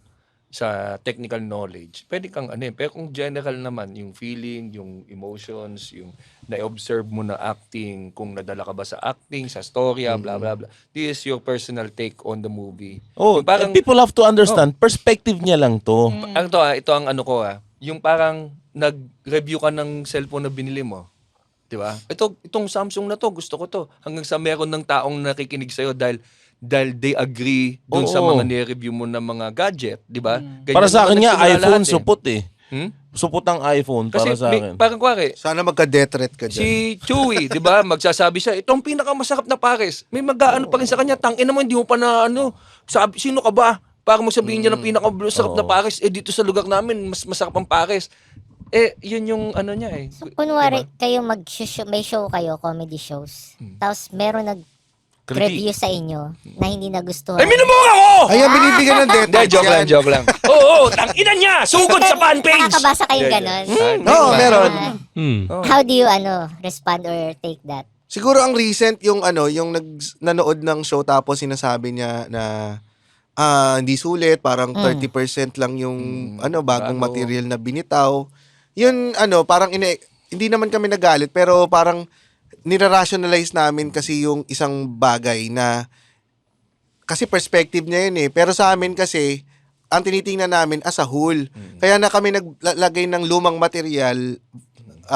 technical knowledge, pwede kang pero kung general naman, yung feeling, yung emotions, yung na-observe mo na acting, kung nadala ka ba sa acting, sa storya, blah, blah, blah. This is your personal take on the movie. Oh, Yung parang, people have to understand, perspective niya lang to. ito ang yung parang nag-review ka ng cellphone na binili mo. 'Di ba? Itong Samsung na to, gusto ko to. Hanggang sa meron ng taong nakikinig sa'yo dahil they agree dun sa Oo. mga ni-review mo na mga gadget, 'di ba? Ganyan Para sa akin naman nga, nagsimula iPhone lahat supot eh. Hmm? Supot ang iPhone Kasi para sa akin. parang kuwari, Sana magka-death threat ka dyan. si Chewy, 'di ba? Magsasabi siya, itong pinakamasarap na pares. May mag-aano pa rin sa kanya, tangina mo hindi mo pa na sabi, sino ka ba? Para mo sabihin niya ng pinakamasarap na pares, dito sa lugar namin mas masarap ang pares. Yun yung niya eh. So, kunwari kayo may show kayo, comedy shows. Tapos meron nag-review sa inyo na hindi nagustuhan. Ay, minumura ko! Ayan, binibigyan ng death Hindi, threat joke lang, yan. joke lang. Oo, tangina niya! Sugod sa fan page! Nakakabasa kayong ganon? Oo, meron. How do you respond or take that? Siguro ang recent yung yung nanood ng show tapos sinasabi niya na hindi sulit, parang 30% lang yung bagong bago. material na binitaw. Yun parang hindi naman kami nagalit pero parang nira-rationalize namin kasi yung isang bagay na kasi perspective niya yun eh. Pero sa amin kasi ang tinitingnan namin as a whole. Kaya na kami naglagay ng lumang material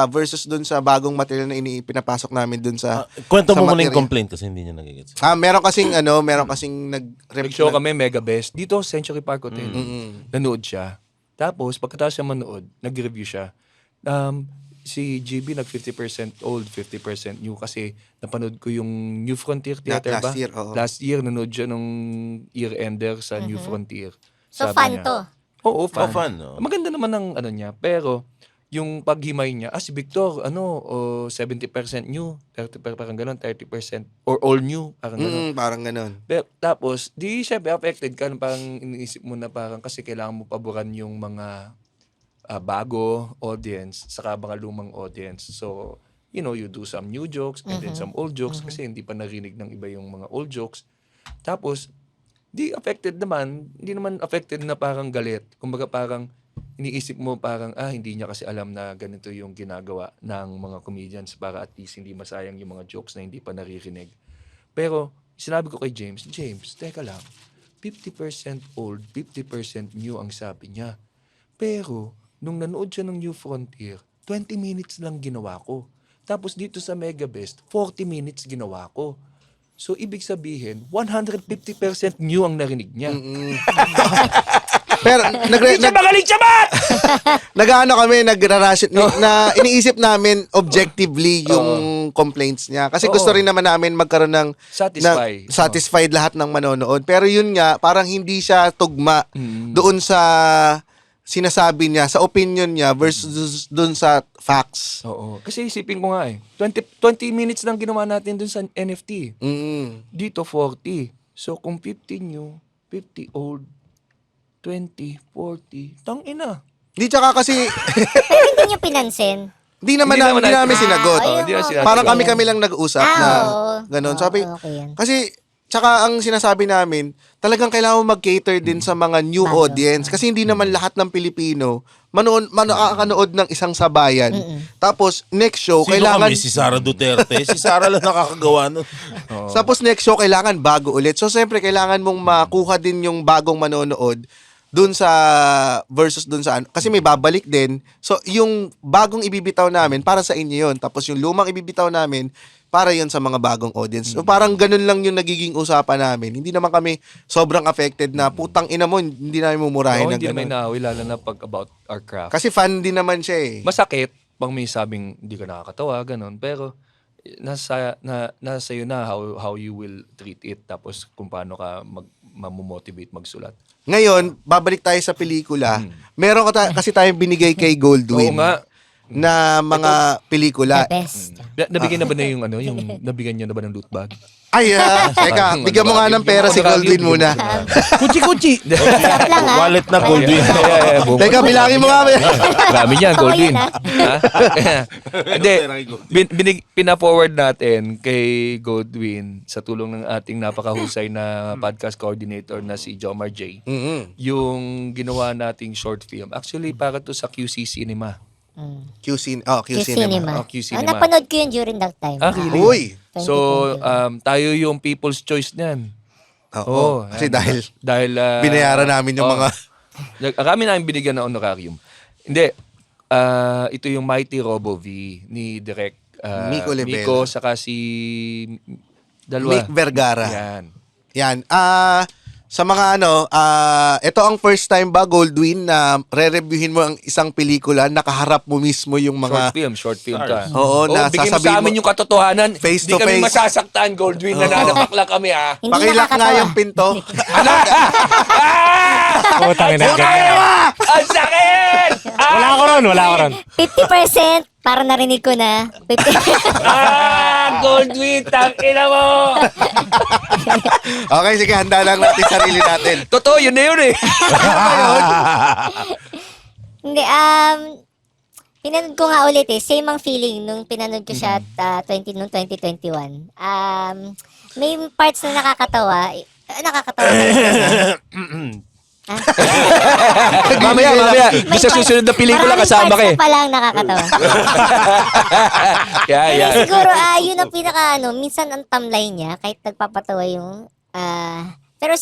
versus dun sa bagong material na pinapasok namin dun sa Kwento sa mo muna yung material. complaint kasi hindi niya nagigits. Meron kasing Nag-show kami, Mega Best. Dito, Century Park Hotel. Nanood siya. Tapos, pagkatapos siya manood, nag-review siya. Si GB nag 50% old, 50% new kasi napanood ko yung New Frontier Theater Last ba? year, oo. Last year, nanood siya nung year-ender sa New Frontier. So, Sabi fun niya, to. Oo, fun. Fun, no? Maganda naman ang niya. Pero, yung paghimay niya, si Victor, 70% new, 30%, parang ganun, 30%, or all new, parang ganun. parang ganun. Tapos, di syempre affected ka, parang iniisip mo na parang kasi kailangan mo paboran yung mga bago audience, saka mga lumang audience. So, you do some new jokes and then some old jokes kasi hindi pa narinig ng iba yung mga old jokes. Tapos, hindi naman affected na parang galit. Kumbaga parang iniisip mo parang, hindi niya kasi alam na ganito yung ginagawa ng mga comedians para at least hindi masayang yung mga jokes na hindi pa naririnig. Pero, sinabi ko kay James, teka lang, 50% old, 50% new ang sabi niya. Pero, nung nanood siya ng New Frontier, 20 minutes lang ginawa ko. Tapos dito sa Mega Best, 40 minutes ginawa ko. So, ibig sabihin, 150% new ang narinig niya. Pero magaling siya ba? na iniisip namin objectively yung complaints niya. Kasi Oo. gusto rin naman namin magkaroon ng satisfied lahat ng manonood. Pero yun nga, parang hindi siya tugma doon sa sinasabi niya, sa opinion niya versus doon sa facts. Oo. Kasi isipin ko nga 20 minutes lang ginawa natin dun sa NFT. Dito 40. So kung 50 new, 50 old, 20, 40, tangina. Hindi tsaka kasi Pero hindi nyo pinansin. hindi namin sinagot. hindi na sinagot. Parang kami lang nag-usap na oo. ganun. Oo, Sabi, okay yan. kasi tsaka ang sinasabi namin, talagang kailangan mo mag-cater din sa mga new Bago. audience kasi hindi naman lahat ng Pilipino makakanood ng isang sabayan. Tapos next show Sino kailangan kami? Si Sara Duterte? Si Sara lang nakakagawa nun. tapos next show kailangan bago ulit. So siyempre kailangan mong makuha din yung bagong manonood dun sa versus dun sa kasi may babalik din. So yung bagong ibibitaw namin para sa inyo yun. Tapos yung lumang ibibitaw namin para yon sa mga bagong audience. So, parang ganun lang yung nagiging usapan namin. Hindi naman kami sobrang affected na putang ina mo, hindi namin mumurahin Oo, ng hindi naman ganun. inaaway, lalo na pag about our craft. Kasi fan din naman siya eh. Masakit pag may sabing hindi ka nakakatawa, ganun. Pero nasa iyo na how you will treat it, tapos kung paano ka mamomotivate magsulat. Ngayon, babalik tayo sa pelikula. Meron kasi tayong binigay kay Goldwyn Oo nga. na mga pelikula. The best. Nabigyan na ba na yung yung nabigyan niyo na ba ng loot bag? Ay, teka, bigyan mo nga ng pera si Goldwyn muna. Kuchi-kuchi. Sarap lang ha. Wallet na Goldwyn. Teka, bilangin mo nga. Marami niyan, Ako Goldwyn. yun, ah. Ha? Hindi, pina-forward natin kay Goldwyn sa tulong ng ating napakahusay na podcast coordinator na si Jomar J. Yung ginawa nating short film. Actually, para to sa QC Cinema. Q Cinema. Cinema. Oh, Q Cinema. Napanood ko yun during that time. Ah, really? Uy! So, tayo yung people's choice niyan. Oo. Kasi yan. dahil binayaran namin yung mga... Kami namin binigyan ng honorarium. Hindi. Ito yung Mighty Robo V ni Direk Miko Lebel. Miko, saka si dalawa. Mick Vergara. Yan. Yan. Sa mga ito ang first time ba, Goldwyn, na re-reviewin mo ang isang pelikula, nakaharap mo mismo yung mga... Short film ka. Oo, na bigyan mo sasabihin sa amin mo- yung katotohanan. Face Hindi to kami face. masasaktan, Goldwyn. Nananapak lang kami, ha? Hindi Pakilak nga nakakatawa. yung pinto. Putang ina. ganyan. Ang sakit! Wala ako ron. 50%, para narinig ko na. 50%. Goldwyn, tangina mo! Okay, sige, handa lang natin sarili natin. Totoo, yun na yun eh. Hindi, pinanood ko nga ulit eh. Same ang feeling nung pinanood ko siya at 2021. May parts na nakakatawa. Nakakatawa talaga. mamaya. Sa susunod na pelikula Maraming kasama ka parts eh. na palang nakakatawa. Yeah. Siguro, yun ang pinaka, minsan ang tamlay niya, kahit nagpapatawa yung, pero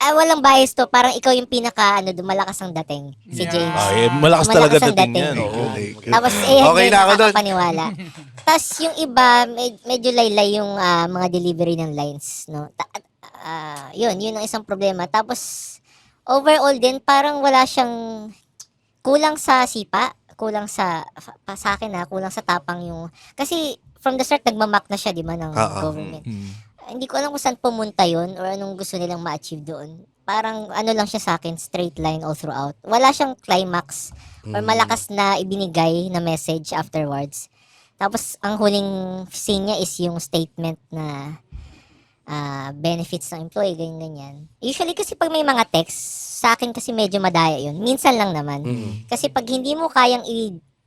walang bias to, parang ikaw yung pinaka, malakas ang dating, si James. Malakas talaga ang dating yan. Tapos, Okay na ako doon. nakakapaniwala. Tapos, yung iba, medyo laylay yung mga delivery ng lines, no? Yun ang isang problema. Tapos, overall din, parang wala siyang, kulang sa sipa, kulang sa akin kulang sa tapang yung, kasi from the start, nagmamak na siya, di ba, ng government. Hindi ko alam kung saan pumunta yun or anong gusto nilang ma-achieve doon. Parang lang siya sa akin, straight line all throughout. Wala siyang climax or malakas na ibinigay na message afterwards. Tapos, ang huling scene niya is yung statement na benefits ng employee, ganyan. Usually kasi pag may mga text, sa akin kasi medyo madaya yun. Minsan lang naman. Kasi pag hindi mo kayang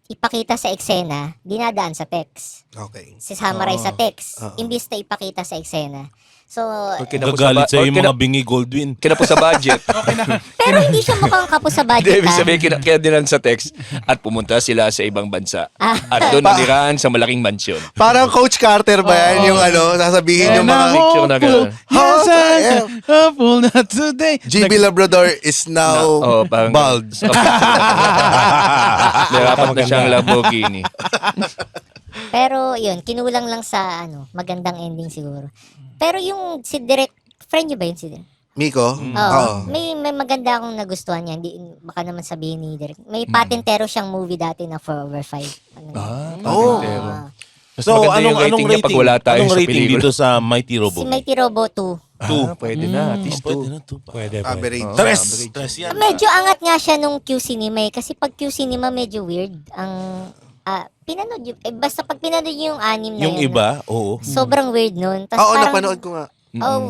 ipakita sa eksena, dinadaan sa text. Okay. Summarize sa text, imbis na ipakita sa eksena. So, Gagalit sa'yo yung mga bingi Goldwyn. Kinapos sa budget. pero hindi siya mukhang kapos sa Hindi, budget. ibig sabihin, kaya dinan sa text at pumunta sila sa ibang bansa. At doon nanirahan sa malaking mansyon. Parang Coach Carter ba yan? Yung sasabihin yung mga... Picture na gano'n. Yes, I'm hopeful not today. GB Labrador is now parang bald. Nirapat na siyang Lamborghini. Pero yun, kinulang lang sa magandang ending siguro. Pero yung si Direk, friend nyo ba yun si Direk? Miko? Oo. May maganda akong nagustuhan niya. Hindi, baka naman sabihin ni Direk. May patentero siyang movie dati na 4/5. Patentero. So, maganda yung anong rating niya pag wala tayo anong sa rating pelikula? dito sa Mighty Robo? Si Mighty Robo 2. Pwede na. At least Pwede 2. na to. Pwede. Average. Tres yan. Medyo angat nga siya nung Q Cinema kasi pag Q Cinema medyo weird. Ang pinanood yun. Basta pag pinanood yung anim na Yung yun, iba, oo. sobrang weird nun. Tas Oo, parang, napanood ko nga.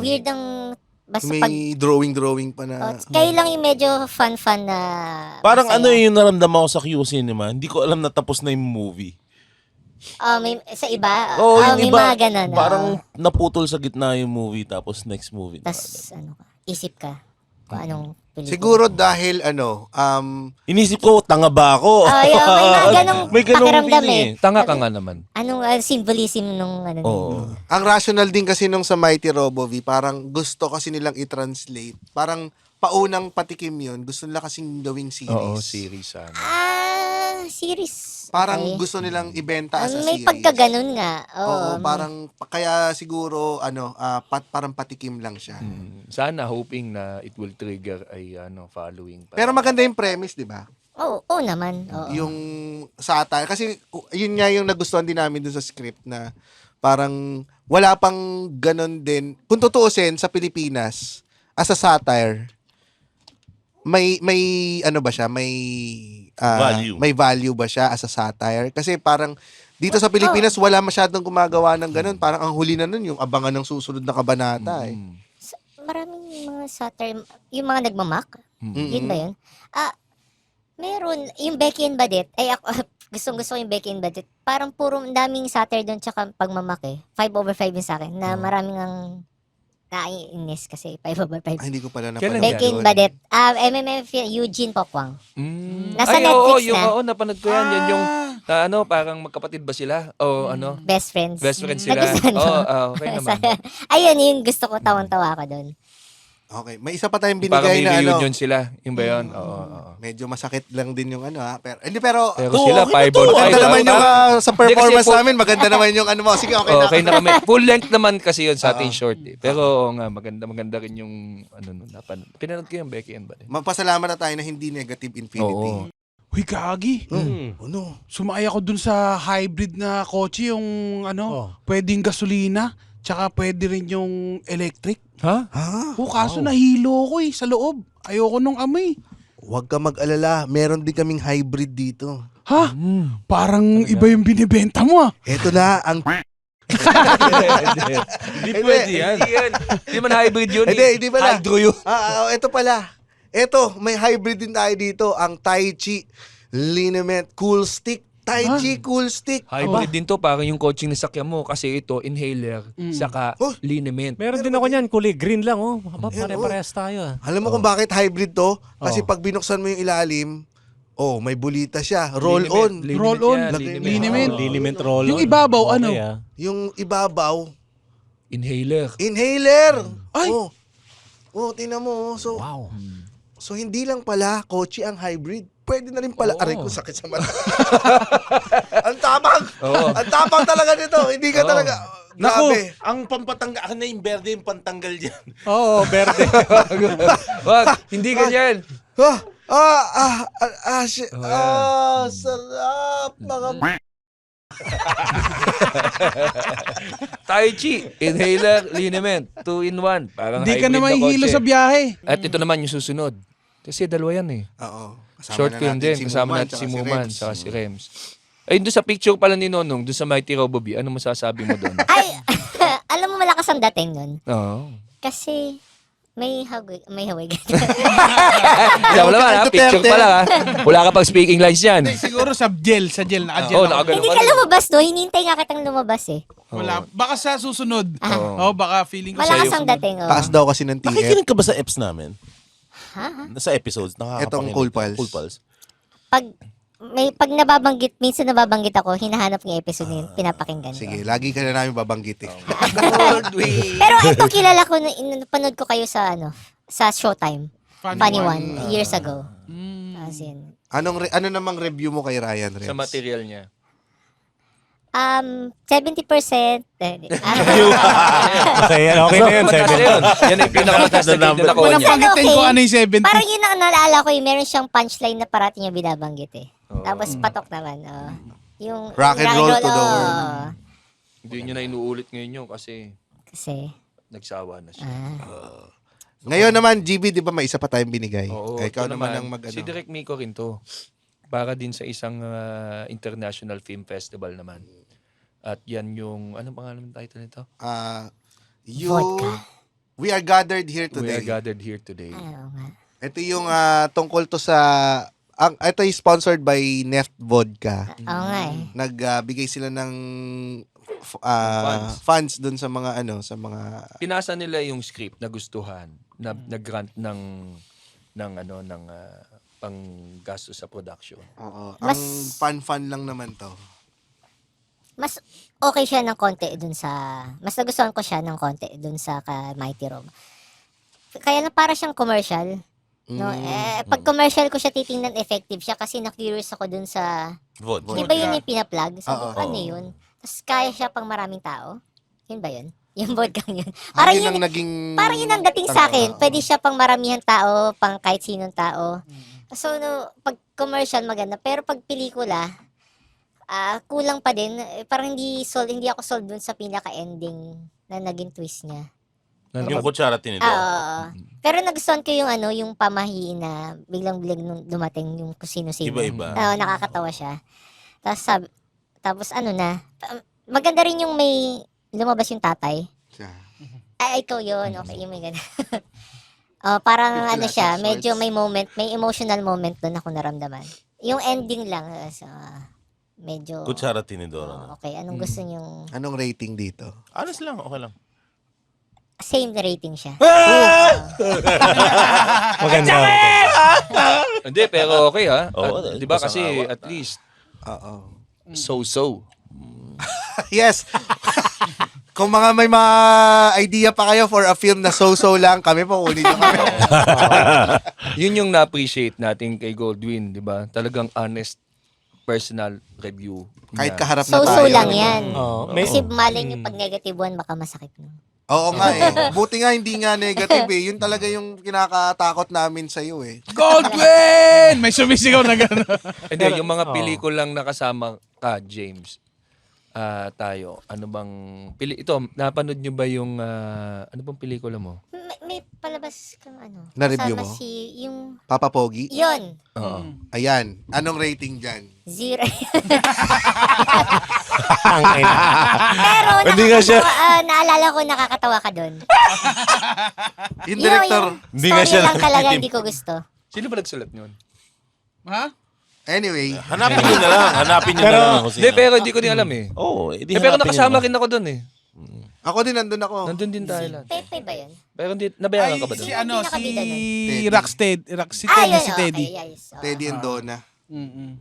weird ang, basta pag, May drawing pa na... kayo lang yung medyo fun na, Parang masaya. yung naramdaman ko sa Q Cinema, hindi ko alam na tapos na yung movie. May, sa iba, Oo, yung may iba, mga ganun. parang naputol sa gitna yung movie, tapos next movie. tas, isip ka kung anong pelikula. Siguro dahil Inisip ko, tanga ba ako? May mga ganong May ganong pakiramdam feeling eh. Tanga ka nga naman. Anong symbolism nung Oo. ang rational din kasi nung sa Mighty Robo V, parang gusto kasi nilang i-translate. Parang paunang patikim yun. Gusto nila kasing gawing series. Oo, series sana. series. Parang Okay. gusto nilang ibenta as a May series. pagkaganon nga. Oo. Oo, parang kaya siguro parang patikim lang siya. Sana hoping na it will trigger ay following pa. Pero maganda yung premise, 'di ba? Oo naman. Oo. Yung satire kasi yun nga yung nagustuhan din namin dun sa script na parang wala pang ganon din. Kung tutuusin sa Pilipinas as a satire, may ano ba siya? Value. May value ba siya as a satire? Kasi parang dito sa Pilipinas wala masyadong gumagawa ng ganon. Parang ang huli na nun yung abangan ng susunod na kabanata eh. Maraming mga satire, yung mga nagmamak. Yun ba yun? Meron, yung Becky and Badet, ay ako, gustong-gusto ko yung Becky and Badet. Parang puro daming satire doon tsaka pagmamak eh. 5/5 yun sa akin, na maraming ang naiinis kasi 5/5. Ay, hindi ko pala Kailan napanood. Becky and yun. Badet. MMF, Eugene Pokwang. Nasa Ay, Netflix yung, na. napanood ko yan. Yan yung, parang magkapatid ba sila? O Best friends. best friends sila. Nagustuhan mo? Okay naman. Ayun, yung gusto ko, tawang-tawa ka doon. Okay, may isa pa tayong Parang binigay may na reunion sila. Yung ba yun? Oo. medyo masakit lang din yung pero Pero sila, 5/5. maganda naman yung sa performance Hindi, kasi namin, maganda naman yung mo. Sige, okay na. Okay na kami. Full length naman kasi yun sa ating short eh. Pero oo nga, maganda rin yung pinanood ko yung Becky and Bud. Magpasalamat na tayo na hindi negative infinity. Oo. Uy, Gagi. Ano? Sumaya ako dun sa hybrid na kotse, yung pwedeng gasolina, tsaka pwede rin yung electric. Ha? Kaso nahilo ko sa loob. Ayoko nung amoy. Huwag ka mag-alala, meron din kaming hybrid dito. Ha? Parang iba yung binibenta mo ah. Ito na ang Hindi pwede yan. Hindi yan. Hindi man hybrid yun. Hindi pala. Hydro yun. Ito pala. Ito, may hybrid din tayo dito, ang Tai Chi Liniment Cool Stick. Tai Chi Cool Stick. Hybrid din to, parang yung coaching na sakyan mo. Kasi ito, inhaler, saka Oh. liniment. Meron din ako niyan, kulay green lang, oh. Pare-parehas tayo, ah. Alam mo kung bakit hybrid to? Kasi pag binuksan mo yung ilalim, may bulita siya. Roll on. Roll on. Liniment. Liniment roll. Yung ibabaw, ano? Yung ibabaw, Inhaler. inhaler. Ay! Tingnan mo. So, Wow. so hindi lang pala kotse ang hybrid. Pwede na rin pala. Aray ko, sakit sa mata. Ang tapang. Ang tapang talaga nito. Hindi ka talaga. Grabe. Ang pampatanggal, na yung berde yung pantanggal dyan. Oo, berde. Wag, hindi ganyan. Sarap. Mga Tai Chi, inhaler, liniment, 2-in-1. Parang Hindi ka hybrid na mahihilo kotse. sa biyahe. At ito naman yung susunod. Kasi dalawa yan eh. Oo. Kasama Short na film natin din. si Kasama Muman, natin si tsaka Muman, Rems. saka si Rems. Ay, doon sa picture pala ni Nonong, doon sa Mighty Robobi, ano masasabi mo doon? Ay, alam mo malakas ang dating nun. Oo. Kasi may hawig. Sabi naman ha, picture pa lang ha. Wala ka pang speaking lines yan. Siguro sa gel, naka-gel. Oo, ako. nakagano Hindi ka ka lang. lumabas no, hinintay nga kitang lumabas eh. Wala. Baka sa susunod. Oo. Baka feeling ko Malakas sa'yo. ang dating, oh. Taas daw kasi ng TF. Nakikinig ka ba sa eps namin? Ha? Sa episodes? Etong Cool Pals. Cool Pals. Pag nababanggit, minsan nababanggit ako, hinahanap ng episode na yun, pinapakinggan ko. Sige, lagi ka na namin babanggit eh. Pero ito kilala ko, panood ko kayo sa sa Showtime. Funny One, years ago. As in, Ano namang review mo kay Ryan Rems? Sa material niya. 70%. Okay na yan. Mataas na yun. Yan yung pinakamataas na grade na nakuha niya. Panapagitin ko ano yung 70. Parang yun ang naalala ko, meron siyang punchline na parati niya binabanggit eh. Tapos patok naman. Yung Rock and roll to the world. Hindi niya na inuulit ngayon yun kasi Kasi, nagsawa na siya. Ngayon naman, GB, di ba may isa pa tayong binigay? Oo, Ikaw ito naman ang Si Direk Miko rin to. Para din sa isang international film festival naman. At yan yung, anong pangalan ng title nito? Vodka. We are gathered here We are today. gathered here today. Oo nga. Ito yung tungkol to sa... ito ay sponsored by Neft Vodka. Oo nga eh. Nagbigay sila ng funds dun sa mga sa mga Pinasa nila yung script na gustuhan, na nag-grant ng panggasto sa production. ang Mas- fun lang naman to. Mas okay siya ng konti dun sa... Mas nagustuhan ko siya ng konti dun sa Mighty Rob. Kaya lang para siyang commercial. No, pag commercial ko siya titingnan, effective siya kasi na-curious ako dun sa, Vod. di ba yun yung pina-plug? Sabi ko, Oo. ano yun? Tapos kaya siya pang maraming tao? Yun ba yun? Yung vodka yun. Parang Parang yun yun, ang naging... parang yun ang dating sa akin. Pwede siya pang maramihan tao, pang kahit sinong tao. So, no, pag commercial maganda. Pero pag pelikula, kulang pa din. Parang hindi ako sold dun sa pinaka-ending na naging twist niya. Yung kutsara tinidor. Oo. Pero nagustuhan ko yung yung pamahiin na biglang-biglang nung dumating yung kung sino-sino. Iba-iba. Oo, nakakatawa siya. Tapos maganda rin yung may lumabas yung tatay. Ay, ikaw yun. Okay, yung may gano'n. Parang Yung ano siya, Pilates medyo words. may emotional moment doon ako naramdaman. Yung ending lang, medyo, Kutsara tinidor. okay, anong gusto niyong, Anong rating dito? Honest lang, okay lang. same rating siya. Maganda. Hindi, pero okay ha. Oo, Di ba kasi pasang-awa. at least Oo. so-so. Yes. Kung may mga idea pa kayo for a film na so-so lang, kami po, kunin nyo kami. Yun yung na-appreciate natin kay Goldwyn, di ba? Talagang honest personal review. Kahit niya. kaharap na tayo. So lang yan. May, Kasi malay niyo pag negative one, baka masakit no. Oo nga eh. Buti nga hindi nga negative eh. Yun talaga yung kinakatakot namin sa'yo eh. Goldwyn! May sumisigaw na gano'n. Hindi, yung mga pelikulang nakasama ka, James, tayo, ano bang, ito, napanood nyo ba yung, ano bang pelikula mo? May palabas kang ano. Na-review kasama mo? yung, Papa Pogi? yun, Oo. Ayan. Anong rating dyan? 0. tangay na. Pero Hindi nga siya- naalala ko nakakatawa ka doon. Yung director. Hindi nga siya lang talaga nagtitim. hindi ko gusto. Sino ba nagsulat yun? Ha? Anyway. Hanapin nyo na lang. Hanapin nyo na lang kung sino. Hindi, pero hindi ko din alam eh. Oo, edi Pero hanapin nyo nakasama na. rin ako doon eh. Ako din, nandun ako. Nandun din tayo lahat. Pepe ba yun? Pero hindi, nabayaran Ay, ka ba si doon? ano, si Pinakabida nun. Teddy. Rocksteady. Si Ah, Teddy, yun, si Teddy. okay, yes. Teddy and Donna.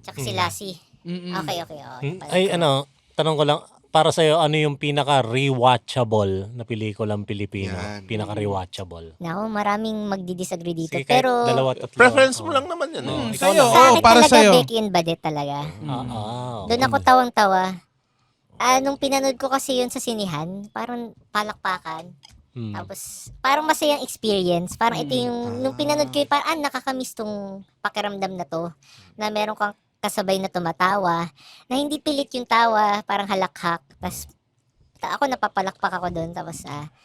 Tsaka si Lassie. Okay. Ay, ano, tanong ko lang, para sa'yo, ano yung pinaka-rewatchable na pelikulang Pilipino? Yan. Pinaka-rewatchable. Naku, maraming magdi-disagree dito. Sige, kahit pero dalawa, tatlo. Preference mo lang naman yan. eh. Sa'yo, sa akin para talaga sa'yo. Becky and Badet talaga. Doon Okay. ako tawang-tawa. Nung pinanood ko kasi yun sa sinihan, parang palakpakan. Tapos, parang masayang experience. Parang ito yung, nung pinanood ko yun, parang nakakamiss tong pakiramdam na to. Na meron kang kasabay na tumatawa. Na hindi pilit yung tawa, parang halakhak. Tapos, ako napapalakpak ako doon. Tapos,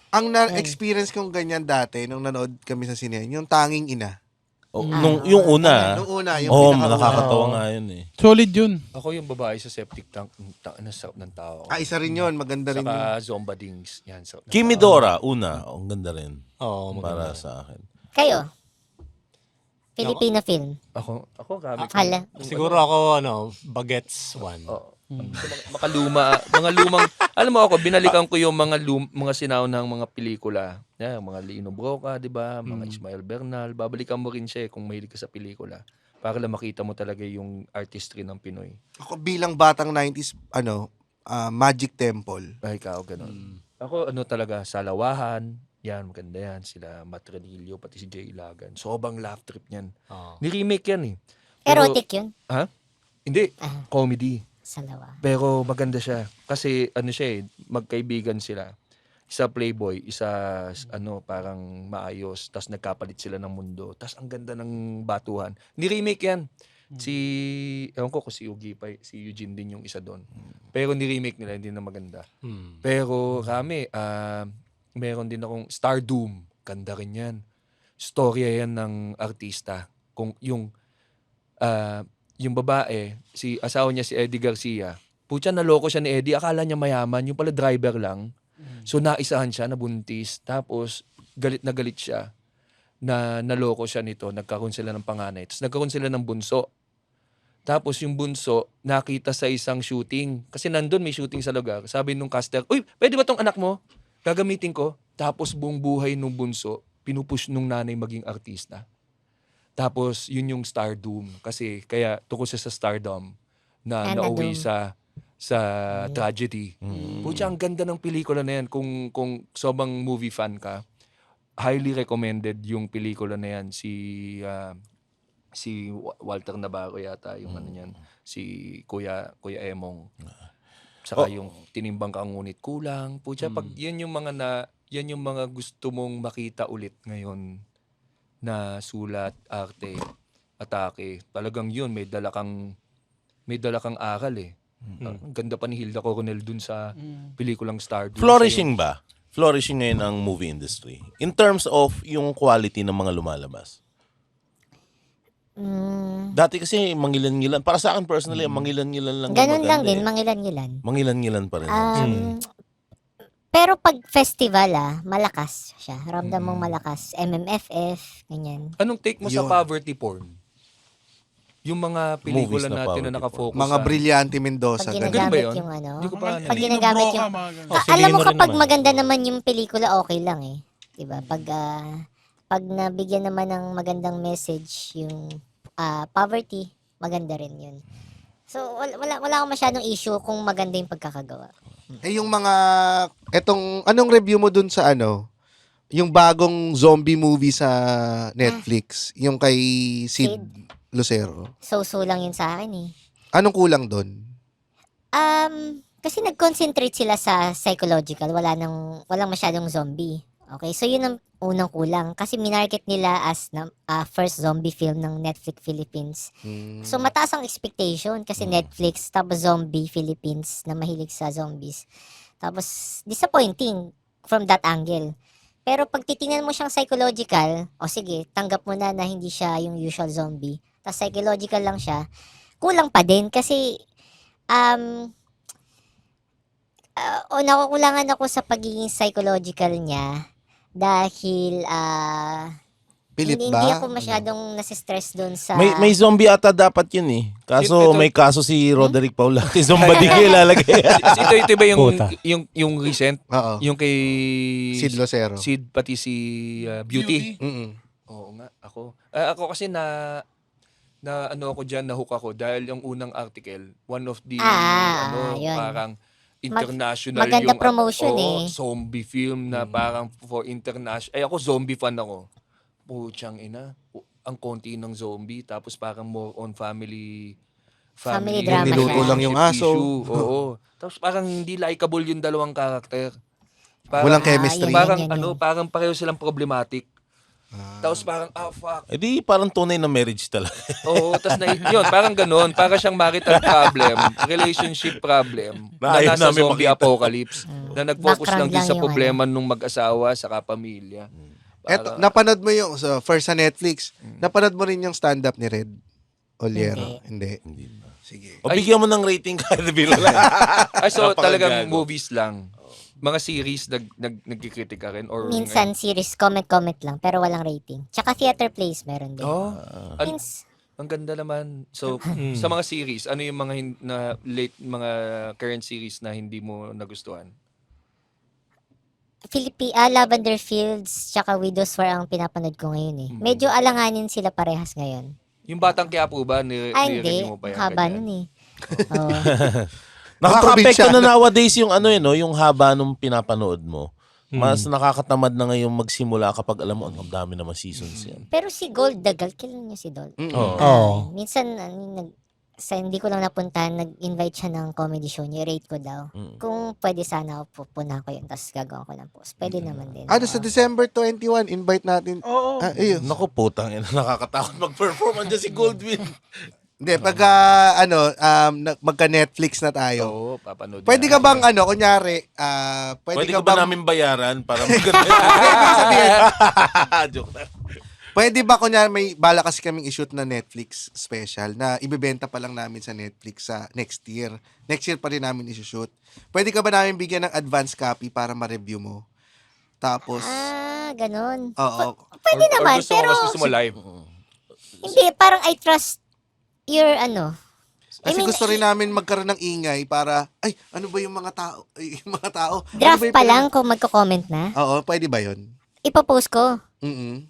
Ang na-experience kong ganyan dati, nung nanood kami sa sinehan, yung Tanging Ina. Oh, yung una. Nung una, yung Oo, pinakauna. nakakatawa nga yun eh. Solid yun. Ako yung babae sa septic tank, nasarap ng tao. Isa rin yun. Maganda rin yun. Saka Zomba Dings. Yan, sarap ng tao. Kimidora, una. Ang ganda rin. Oo, Para maganda. sa akin. kayo, Filipino film. Ako gamit. Hala. Siguro ako, Bagets 1. Oo. Makaluma, mga lumang, alam mo ako, binalikan ko yung mga sinaunang mga pelikula. Yeah, mga Lino Broca, di ba? Mga Ismael Bernal. Babalikan mo rin siya kung mahilig ka sa pelikula. Para lang makita mo talaga yung artistry ng Pinoy. Ako bilang batang 90s, Magic Temple. Ay, ikaw, ganun. Ako, talaga, Salawahan. Yan, maganda yan. Sila Matranillo, pati si Jay Ilagan. Sobrang laugh trip niyan. Oo. Ni-remake yan eh. Pero- Erotic yun. Ha? Hindi. Ah. Comedy. Salawa. Pero maganda siya. Kasi siya magkaibigan sila. Isa playboy, isa parang maayos. Tapos nagkapalit sila ng mundo. Tapos ang ganda ng batuhan. Ni-remake yan. Ewan ko kung si Eugene din yung isa doon. Pero ni-remake nila, hindi na maganda. Pero kami, meron din akong Stardoom. Ganda rin yan. Storya yan ng artista. Kung yung babae, asawa niya si Eddie Garcia, putya naloko siya ni Eddie, akala niya mayaman, yung pala driver lang. So naisahan siya, nabuntis, tapos galit na galit siya na naloko siya nito, nagkaroon sila ng panganay. Tapos nagkaroon sila ng bunso. Tapos yung bunso, nakita sa isang shooting. Kasi nandun may shooting sa lugar. Sabi nung caster, uy, pwede ba tong anak mo? Gagamitin ko. Tapos buong buhay nung bunso, pinupush nung nanay maging artista. Tapos, yun yung Stardoom. Kasi, kaya tukol siya sa stardom na nauwi sa tragedy. Pucha, ang ganda ng pelikula na yan. Kung sobrang movie fan ka, highly recommended yung pelikula na yan. Si Walter Navarro yata yung ano niyan. Si Kuya Emong. Saka yung Tinimbang Ka Ngunit Kulang. Pucha, pag yan yung mga gusto mong makita ulit ngayon na sulat, arte, atake. Talagang yun, may dala kang aral eh. Ang ganda pa ni Hilda Coronel dun sa pelikulang Stardust. Flourishing ba? Flourishing ngayon ang movie industry. In terms of yung quality ng mga lumalabas. Dati kasi mangilan-ngilan. Para sa akin personally, mangilan-ngilan lang. Ganun lang maganda din, eh. mangilan-ngilan. Mangilan-ngilan pa rin. Pero pag festival malakas siya. Ramdam mong malakas. MMFF, ganyan. Anong take mo sa Yun. poverty porn? Yung mga pelikula Movies na natin poverty na nakafocus Mga sa... Brilyante Mendoza. Pag ganun. Ganun ba ginagamit yun? yung ano. Hindi ko pa Mga Pag Lino ginagamit Broca, yung... mga ganun. Oh, si alam mo Lino rin kapag naman. maganda naman yung pelikula, okay lang eh. Diba? Pag nabigyan naman ng magandang message yung poverty, maganda rin yun. So, wala akong masyadong issue kung maganda yung pagkakagawa. Eh yung mga anong review mo dun sa yung bagong zombie movie sa Netflix, yung kay Sid Lucero. So lang yun sa akin eh. Anong kulang dun? Kasi nag-concentrate sila sa psychological, walang masyadong zombie. Okay, so yun ang unang kulang kasi minarket nila as first zombie film ng Netflix Philippines. So mataas ang expectation kasi Netflix tapos zombie Philippines na mahilig sa zombies. Tapos disappointing from that angle. Pero pag titingnan mo siyang psychological, sige, tanggap mo na hindi siya yung usual zombie. Tapos psychological lang siya. Kulang pa din kasi nakukulangan ako sa pagiging psychological niya dahil Pilit hindi ba? ako masyadong nasistress doon sa... May zombie ata dapat yun eh. Kaso Ito- may kaso si Roderick Paulate. Zombie ilalagay. ito ba Puta. yung recent? Oo. Yung kay Sid Lucero. Sid pati si Beauty. Mm-mm. Oo nga, ako kasi na ano ako diyan, na-hook ako dahil yung unang article, one of the yun. parang international maganda yung promotion zombie film na parang for international. Ako zombie fan ako. Puchang ina. Ang konti ng zombie tapos parang more on family drama Yung niluto siya. lang yung aso. issue. Oo. Tapos parang hindi likable yung dalawang karakter. Walang chemistry. yun, Parang yun. parang pareho silang problematic. Tapos parang fuck. Eh di parang tunay na marriage talaga. Oo, tas yun, parang ganun. Para siyang marital problem, relationship problem, Na na ayaw nasa namin zombie makita. apocalypse, na nag-focus lang Background din sa lang yung problema nung mag-asawa sa kapamilya. Eto, napanood mo yung first sa Netflix. Napanood mo rin yung stand-up ni Red Oliero? Hindi. Sige. O bigyan mo ng rating kahit bilo lang. Ay, so talagang Napakagago. movies lang. Mga series nagkikritik ka rin? Or Minsan series, comment lang, pero walang rating. Tsaka theater plays, meron din. Oh, Means, ang ganda naman. So, sa mga series, ano yung mga mga current series na hindi mo nagustuhan? Lavender Fields, tsaka Widow's War ang pinapanood ko ngayon eh. Medyo alanganin sila parehas ngayon. Yung Batang Quiapo ba? Hindi. Nire-review mo pa yan? Haba ganyan? nun eh. Oo. Nakaka-apekto Probinsyano. na nowadays yung yung haba nung pinapanood mo. Mas nakakatamad na ngayon magsimula kapag alam mo, ang dami naman seasons yan. Pero si Gold Dagal, kilala niyo si Gold? Oo. Minsan, hindi ko lang napuntahan, nag-invite siya ng comedy show niya, rate ko daw. Kung pwede sana, pupunan ko yun, tapos gagawin ko ng post. Pwede naman din. Sa December 21, invite natin. Oo. Ayun. Naku, putang ina, nakakatakot mag-perform. Andiyan si Goldwyn. Hindi, pagka, magka-Netflix na tayo. Oo, papanood. Pwede ka bang, kunyari, Pwede ka ba namin bayaran para maganda? Joke lang. Pwede ba, kunyari, may bala kasi kaming i-shoot na Netflix special na ibebenta pa lang namin sa Netflix sa next year. Next year pa rin namin i-shoot. Pwede ka ba namin bigyan ng advance copy para ma-review mo? Tapos, Ganun. oo. Pwede naman, gusto mo, pero mas gusto mo live. hindi, parang I trust your Kasi gusto rin namin magkaroon ng ingay para, ano ba yung mga tao? Yung mga tao. Ano draft ba yung pa lang kung magko-comment na. Oo, pwede ba yun? Ipopost ko. Mm-mm.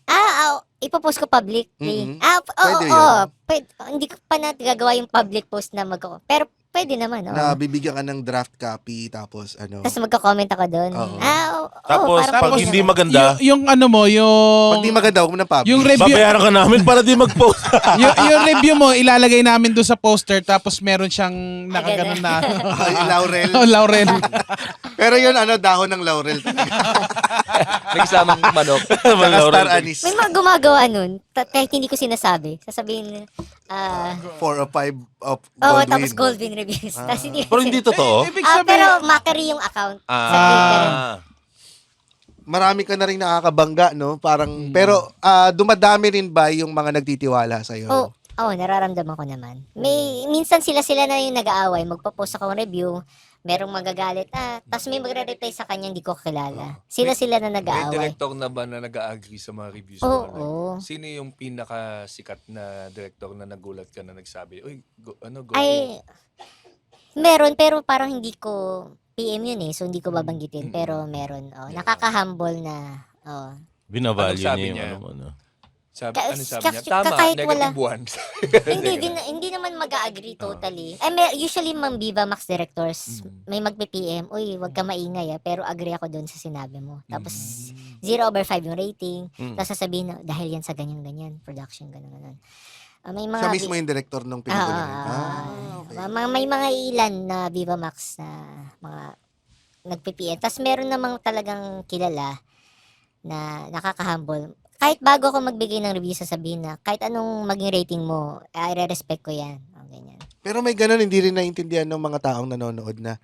Ipopost ko publicly. Mhm. Pwede Oo. yun. Hindi ko pa na gagawa yung public post na pero Pwede naman, oo. Na bibigyan ka ng draft copy tapos ano. Tapos magko-comment ako doon. Oo. Tapos, parang pag pwede hindi naman. maganda, Yung ano mo, yung... Pag di maganda, huwag mo nang publish. Yung review, babayaran ka namin para di mag-post. yung review mo, ilalagay namin doon sa poster tapos meron siyang nakaganon na... Ay, laurel. Oh, Laurel. Pero yun, ano, dahon ng laurel. Nagsamang manok. Saka star anise. May mga gumagawa nun, kahit hindi ko sinasabi. Sasabihin, 4 or 5 of oh, Goldwyn. tapos Goldwyn reviews. Tapos hindi Pero hindi totoo. Ibig pero sabihin, mockery yung account sa Twitter. Marami ka na rin nakakabangga, no? Parang, pero dumadami rin ba yung mga nagtitiwala sa'yo? Nararamdaman ko naman. Minsan sila na yung nag-aaway. Magpo-post ako ng review, merong magagalit, tapos may magre-reply sa kanya, hindi ko kilala. Sila na May nag-aaway. director na ba na nag-agree sa mga reviews Oo. mo? Sino yung pinakasikat na director na nagulat ka na nagsabi, uy, go. Ay, meron, pero parang hindi ko PM yun so hindi ko babanggitin. Pero meron, nakaka-humble na, Binavalue Anong sabi niya yung niya? ano mo, no? Ano sabi niya? Tama, kahit wala. negative one. hindi naman mag-agree totally. Usually, mga Viva Max directors, may magpe-PM, uy, wag ka maingay pero agree ako doon sa sinabi mo. Tapos, 0/5 yung rating. Tapos sasabihin na, dahil yan sa ganyan-ganyan, production, ganun-ganun. May mga Siya mismo yung director ng pelikula. Okay. May mga ilan na Viva Max na mga nagpe-PM. Tapos meron namang talagang kilala na nakaka-humble. Kahit bago ako magbigay ng review, sasabihin na kahit anong maging rating mo, i-respect ko yan. Ganyan. Pero may ganun, hindi rin naintindihan ng mga taong nanonood na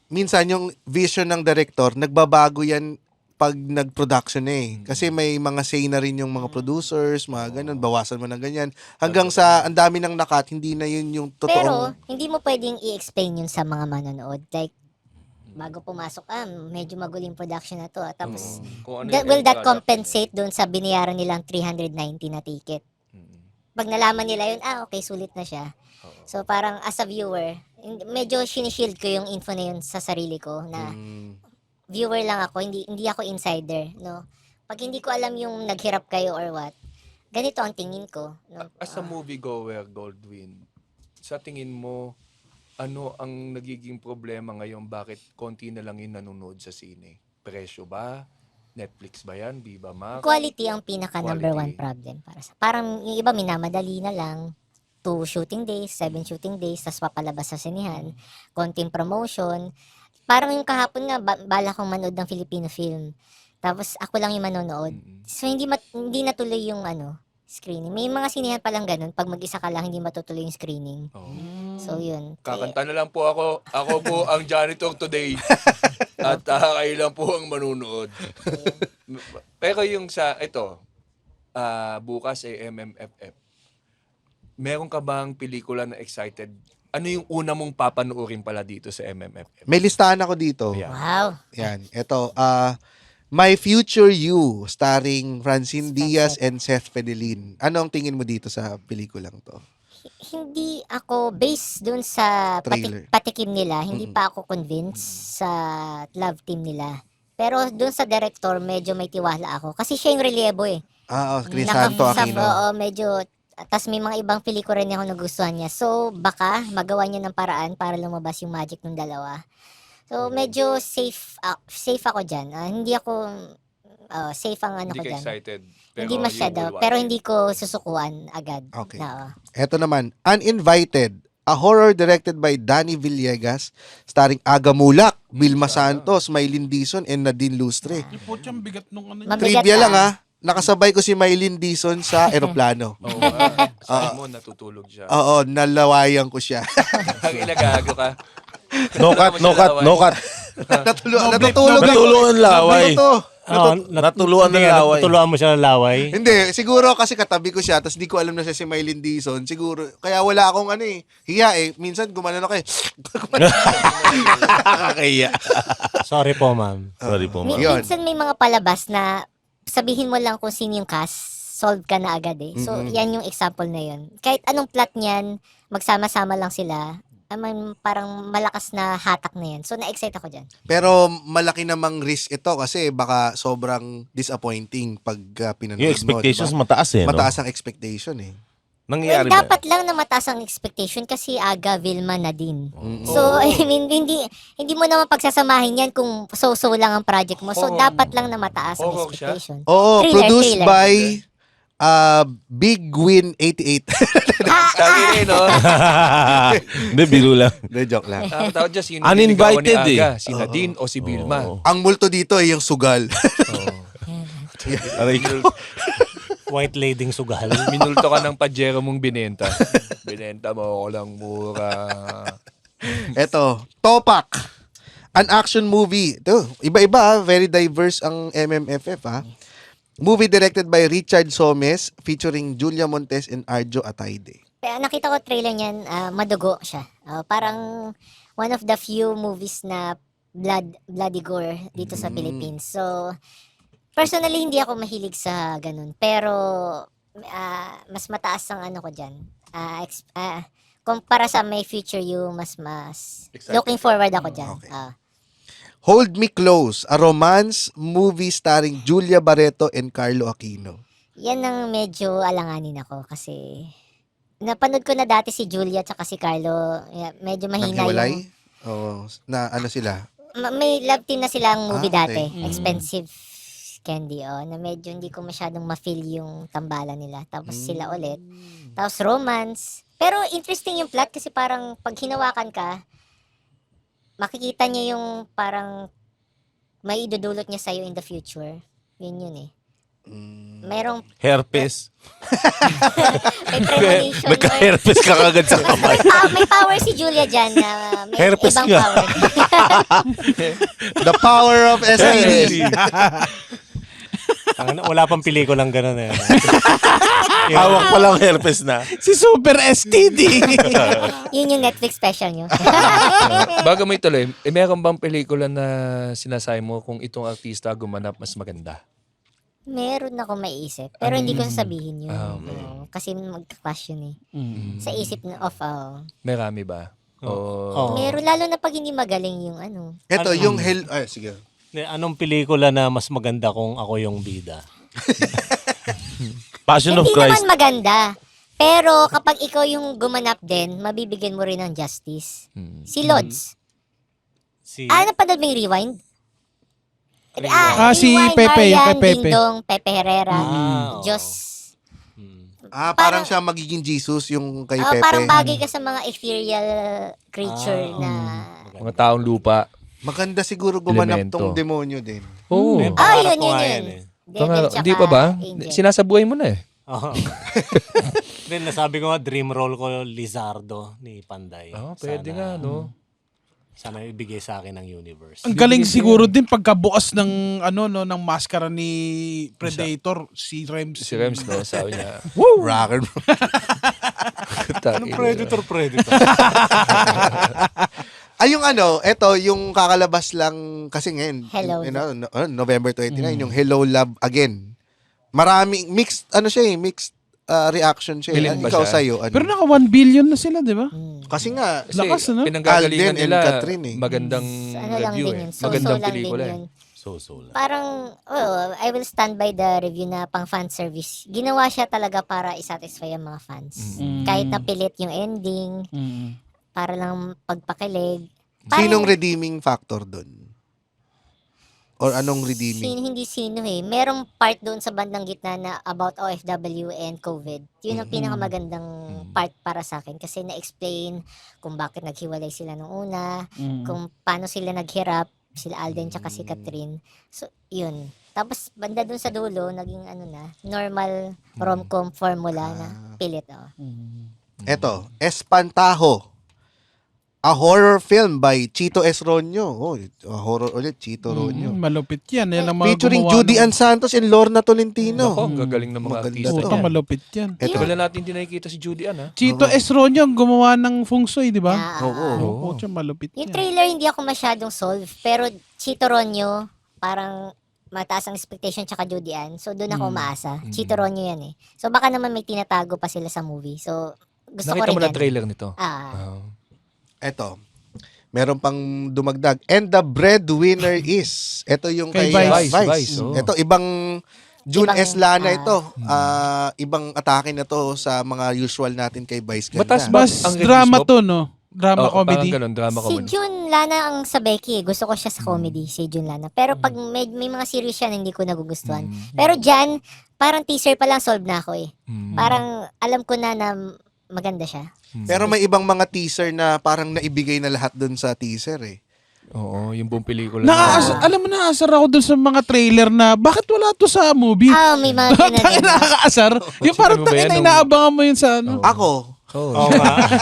minsan yung vision ng director, nagbabago yan pag nag-production Kasi may mga say na rin yung mga producers, mga ganun, bawasan mo ng ganyan. Hanggang sa ang dami ng nakat, hindi na yun yung totoong... Pero, hindi mo pwedeng i-explain yun sa mga manonood. Like, bago pumasok, medyo maguling production na to. Tapos, Kung ano will yung that product compensate doon sa binayaran nilang 390 na ticket? Pag nalaman nila yun, okay, sulit na siya. So, parang as a viewer, medyo sinishield ko yung info na yun sa sarili ko na viewer lang ako, hindi ako insider, no? Pag hindi ko alam yung naghirap kayo or what, ganito ang tingin ko. No? As a moviegoer, Goldwyn, sa tingin mo, ano ang nagiging problema ngayon? Bakit konti na lang yung nanonood sa sine? Presyo ba? Netflix ba yan? Viva Max? Quality ang pinaka number one Quality. problem para sa. Parang yung iba minamadali na lang. 2 shooting days, 7 shooting days, tas papalabas sa sinihan. Konting promotion. Parang yung kahapon nga, bala kong manood ng Filipino film. Tapos ako lang yung manonood. So hindi natuloy yung screening. May mga sinihan palang ganun. Pag mag-isa ka lang, hindi matutuloy yung screening. So yun. Kakanta na lang po ako. Ako po ang janitor today. At kayo lang po ang manunood. Pero yung bukas ay MMFF. Meron ka bang pelikula na excited? Ano yung una mong papanoorin pala dito sa MMFF? May listahan ako dito. Ayan. Wow. Yan. Ito, My Future You, starring Francine Diaz and Seth Fedelin. Ano ang tingin mo dito sa pelikulang to? Hindi ako, based dun sa Trailer. patikim nila, hindi pa ako convinced sa love team nila. Pero dun sa director, medyo may tiwala ako. Kasi siya yung reliable Crisanto Aquino. Oo, medyo. Tapos may mga ibang pelikula rin ako nagustuhan niya. So, baka magawa niya ng paraan para lumabas yung magic ng dalawa. So, medyo safe ako dyan. Hindi ako safe ang Hindi ko ka dyan. excited. Pero Hindi you masyado. will watch Pero it. hindi ko susukuan agad. Okay. Oo. Ito naman, Uninvited, a horror directed by Danny Villegas, starring Aga Mulak, Vilma Santos, Maylin Dizon, and Nadine Lustre. po siyang bigat nung Mabigat Trivia lang ah. Nakasabay ko si Maylin Dizon sa eroplano. Oo nga. Sabi mo, natutulog siya. Oo, nalawayan ko siya. Ang inagago ka. No cut. Natulungan Natulungan laway. Natuluan ng laway. Natuluan mo siya ng laway. Hindi, siguro kasi katabi ko siya, tapos di ko alam na siya si Maylin Dizon. Siguro, kaya wala akong hiya Minsan gumanon ako Nakakaya. Sorry po, ma'am. Sorry po, ma'am. Yun. Minsan may mga palabas na sabihin mo lang kung sino yung cast, solve ka na agad So, yan yung example na yun. Kahit anong plot niyan, magsama-sama lang sila, parang malakas na hatak na yan. So, na-excite ako dyan. Pero malaki namang risk ito kasi baka sobrang disappointing pag pinanood mo. Yung expectations diba? mataas no? Mataas ang expectation Nangyayari Well, ba? dapat lang na mataas ang expectation kasi Aga Vilma na din. Mm. So, I mean, hindi mo naman pagsasamahin yan kung so-so lang ang project mo. So, Horror. dapat lang na mataas ang Horror siya? expectation. Oo, Thriller, produced thriller. by Big Win 88. Sabi rin, no? Hindi, biro lang. De, joke lang. Tawag dyan, sino Uninvited, niligawan ni Aga? eh. Si Nadine o si Vilma? Oo. Ang multo dito ay yung sugal. Aray ko. White lading sugal. Minulto ka ng pajero mong binenta. Binenta mo ako lang mura. Eto, Topak. An action movie. Ito, iba-iba, very diverse ang MMFF ha. Movie directed by Richard Somes featuring Julia Montes and Arjo Ataide. Kaya nakita ko trailer niyan, madugo siya. Parang one of the few movies na bloody gore dito sa Philippines. So, personally, hindi ako mahilig sa ganun. Pero, mas mataas ang ano ko dyan. Kumpara sa May Future You, mas Excited. looking forward ako dyan. Okay. Hold Me Close, a romance movie starring Julia Barreto and Carlo Aquino. Yan ang medyo alanganin ako kasi napanood ko na dati si Julia at si Carlo. Medyo mahina Naghiwalay? yung... Oo, na ano sila? May love team na silang movie Ah, dati. okay. Expensive Candy, na medyo hindi ko masyadong ma-feel yung tambalan nila. Tapos sila ulit. Tapos romance. Pero interesting yung plot kasi parang pag hinawakan ka, makikita niya yung parang may idudulot niya sa'yo in the future. Yun eh. Merong Herpes. may premonition or Nagka-herpes ka kagad sa kamay. may power si Julia dyan na may Herpes ibang nga. power. The Power of STDs. Wala pang pelikulang gano'n eh. Hawak pa lang herpes na. Si Super STD. Yun yung Netflix special nyo. Bago mo ituloy, meron bang pelikula na sinasay mo kung itong artista gumanap mas maganda? Meron ako maiisip. Pero hindi ko sasabihin yun. Okay. Oo, kasi magka-clash yun eh. Sa isip na Marami ba? O meron lalo na pag hindi magaling yung ano. Ito, yung sige. Anong pelikula na mas maganda kung ako yung bida? Passion of Hindi Christ. naman maganda. Pero kapag ikaw yung gumanap din, mabibigyan mo rin ng justice. Si Lods. Si Napanood mo yung Rewind? Si Rewind, Pepe, yung Marian, kay Pepe. Dingdong, Pepe Herrera, oo. Diyos. Parang siya magiging Jesus yung kay Pepe. Parang bagay ka sa mga ethereal creature na... mga taong lupa? Maganda siguro gumanap Elemento. tong demonyo din. Oo. Eh, Ah, pangarap yun, ko yun, nga yun. yan eh. Devil tsaka Hindi pa ba? angel. Sinasabuhay mo na eh. Oo. Then nasabi ko nga dream role ko Lizardo ni Panday. Pwede nga, no? Sana ibigay sa akin ng universe. Ang galing siguro din pagkabukas ng ng maskara ni Predator, si Rems. Si Rems, no? Sabi niya. Rock and roll. Anong predator? Ay, yung eto, yung kakalabas lang kasi ngayon, Hello, November 29, yung Hello Love Again. Maraming, mixed reaction siya. Bilhin ba Ikaw siya? sa'yo, ano? Pero naka 1 billion na sila, di ba? Kasi nga, Kasi Lakas, ano? pinanggagalingan Alden and nila Catherine eh. magandang Ano lang review din eh. yun. So Magandang lang din pelikula eh. yun. So lang. Parang, I will stand by the review na pang fan service. Ginawa siya talaga para isatisfy ang mga fans. Kahit napilit yung ending, para lang pagpakilig. sinong redeeming factor doon? Or anong redeeming? Hindi sino eh. Merong part doon sa bandang gitna na about OFW and COVID. Yun ang pinakamagandang part para sa akin. Kasi na-explain kung bakit naghiwalay sila nung una, kung paano sila naghirap, sila Alden tsaka si Catherine. So, yun. Tapos, banda doon sa dulo, naging normal rom-com formula na pilit. Eto, Espantajo. A horror film by Chito S. Ronyo. Horror ulit, Chito Ronyo. Malupit yan. Yan ang mga Featuring gumawa Judy ng- Ann Santos and Lorna Tolentino. Ako, ang gagaling ng mga Maganda artista to. Puta, niyan. malupit yan. Eto, Tagal na natin hindi nakikita si Judy Ann, ha? Chito S. Ronyo ang gumawa ng Feng Shui, di ba? oo. Puta, malupit Yung yan. trailer, hindi ako masyadong solve. Pero Chito Ronyo, parang mataas ang expectation tsaka Judy Ann. So, doon ako umaasa. Chito Ronyo yan eh. So, baka naman may tinatago pa sila sa movie. So, gusto ko Nakita rin mo na yan. trailer nito? Eto. Meron pang dumagdag. And the breadwinner is. Ito yung Kay kay Vice. Vice. Vice, oh. Ito, ibang June ibang, S. Lana ito. Ibang atake na to sa mga usual natin kay Vice ganda. Batas ba? Mas Ang reviews drama mo? to, no? Drama Oo, comedy. parang ganun, drama Si comedy. June Lana ang sa Becky. Gusto ko siya sa comedy, si June Lana. Pero pag may mga series siya na hindi ko nagugustuhan. Pero dyan, parang teaser pa lang solve na ako eh. Parang alam ko na maganda siya. Pero may ibang mga teaser na parang naibigay na lahat dun sa teaser eh. Oo, yung buong pelikula. Alam mo, naasar ako dun sa mga trailer na bakit wala to sa movie? May mga ganun Tangin din. nakakaasar. Yung parang Sino ba yan? tangin na inaabangan mo yun sa ano. Ako, Oo,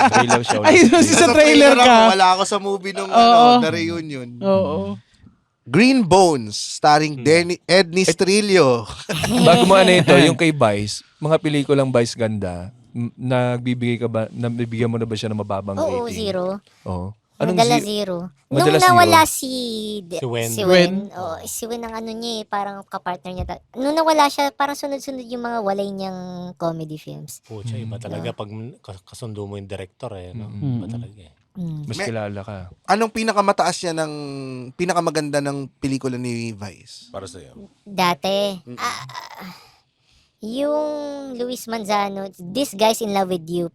trailer siya. Ay, sa trailer ako, ka. wala ako sa movie nung Oo. The Reunion. Oo. Green Bones, starring Edney Strillo. Bago mo ano ito, yung kay Vice, mga pelikulang Vice ganda, nabibigyan mo na ba siya ng mababang Oo, rating? 0. Oo. Madalas 0. Nung Madalas nawala zero. Si Wen. Si Wen. Si Wen ang ano niya eh, parang kapartner niya. Nung nawala siya, parang sunod-sunod yung mga walay niyang comedy films. Pucha, iba talaga pag kasundo mo yung director eh. No? Iba talaga eh. Mas kilala ka. Anong pinakamataas niya ng pinakamaganda ng pelikula ni Vice? Para sa'yo. Dati, yung Luis Manzano, This Guy's in Love with You,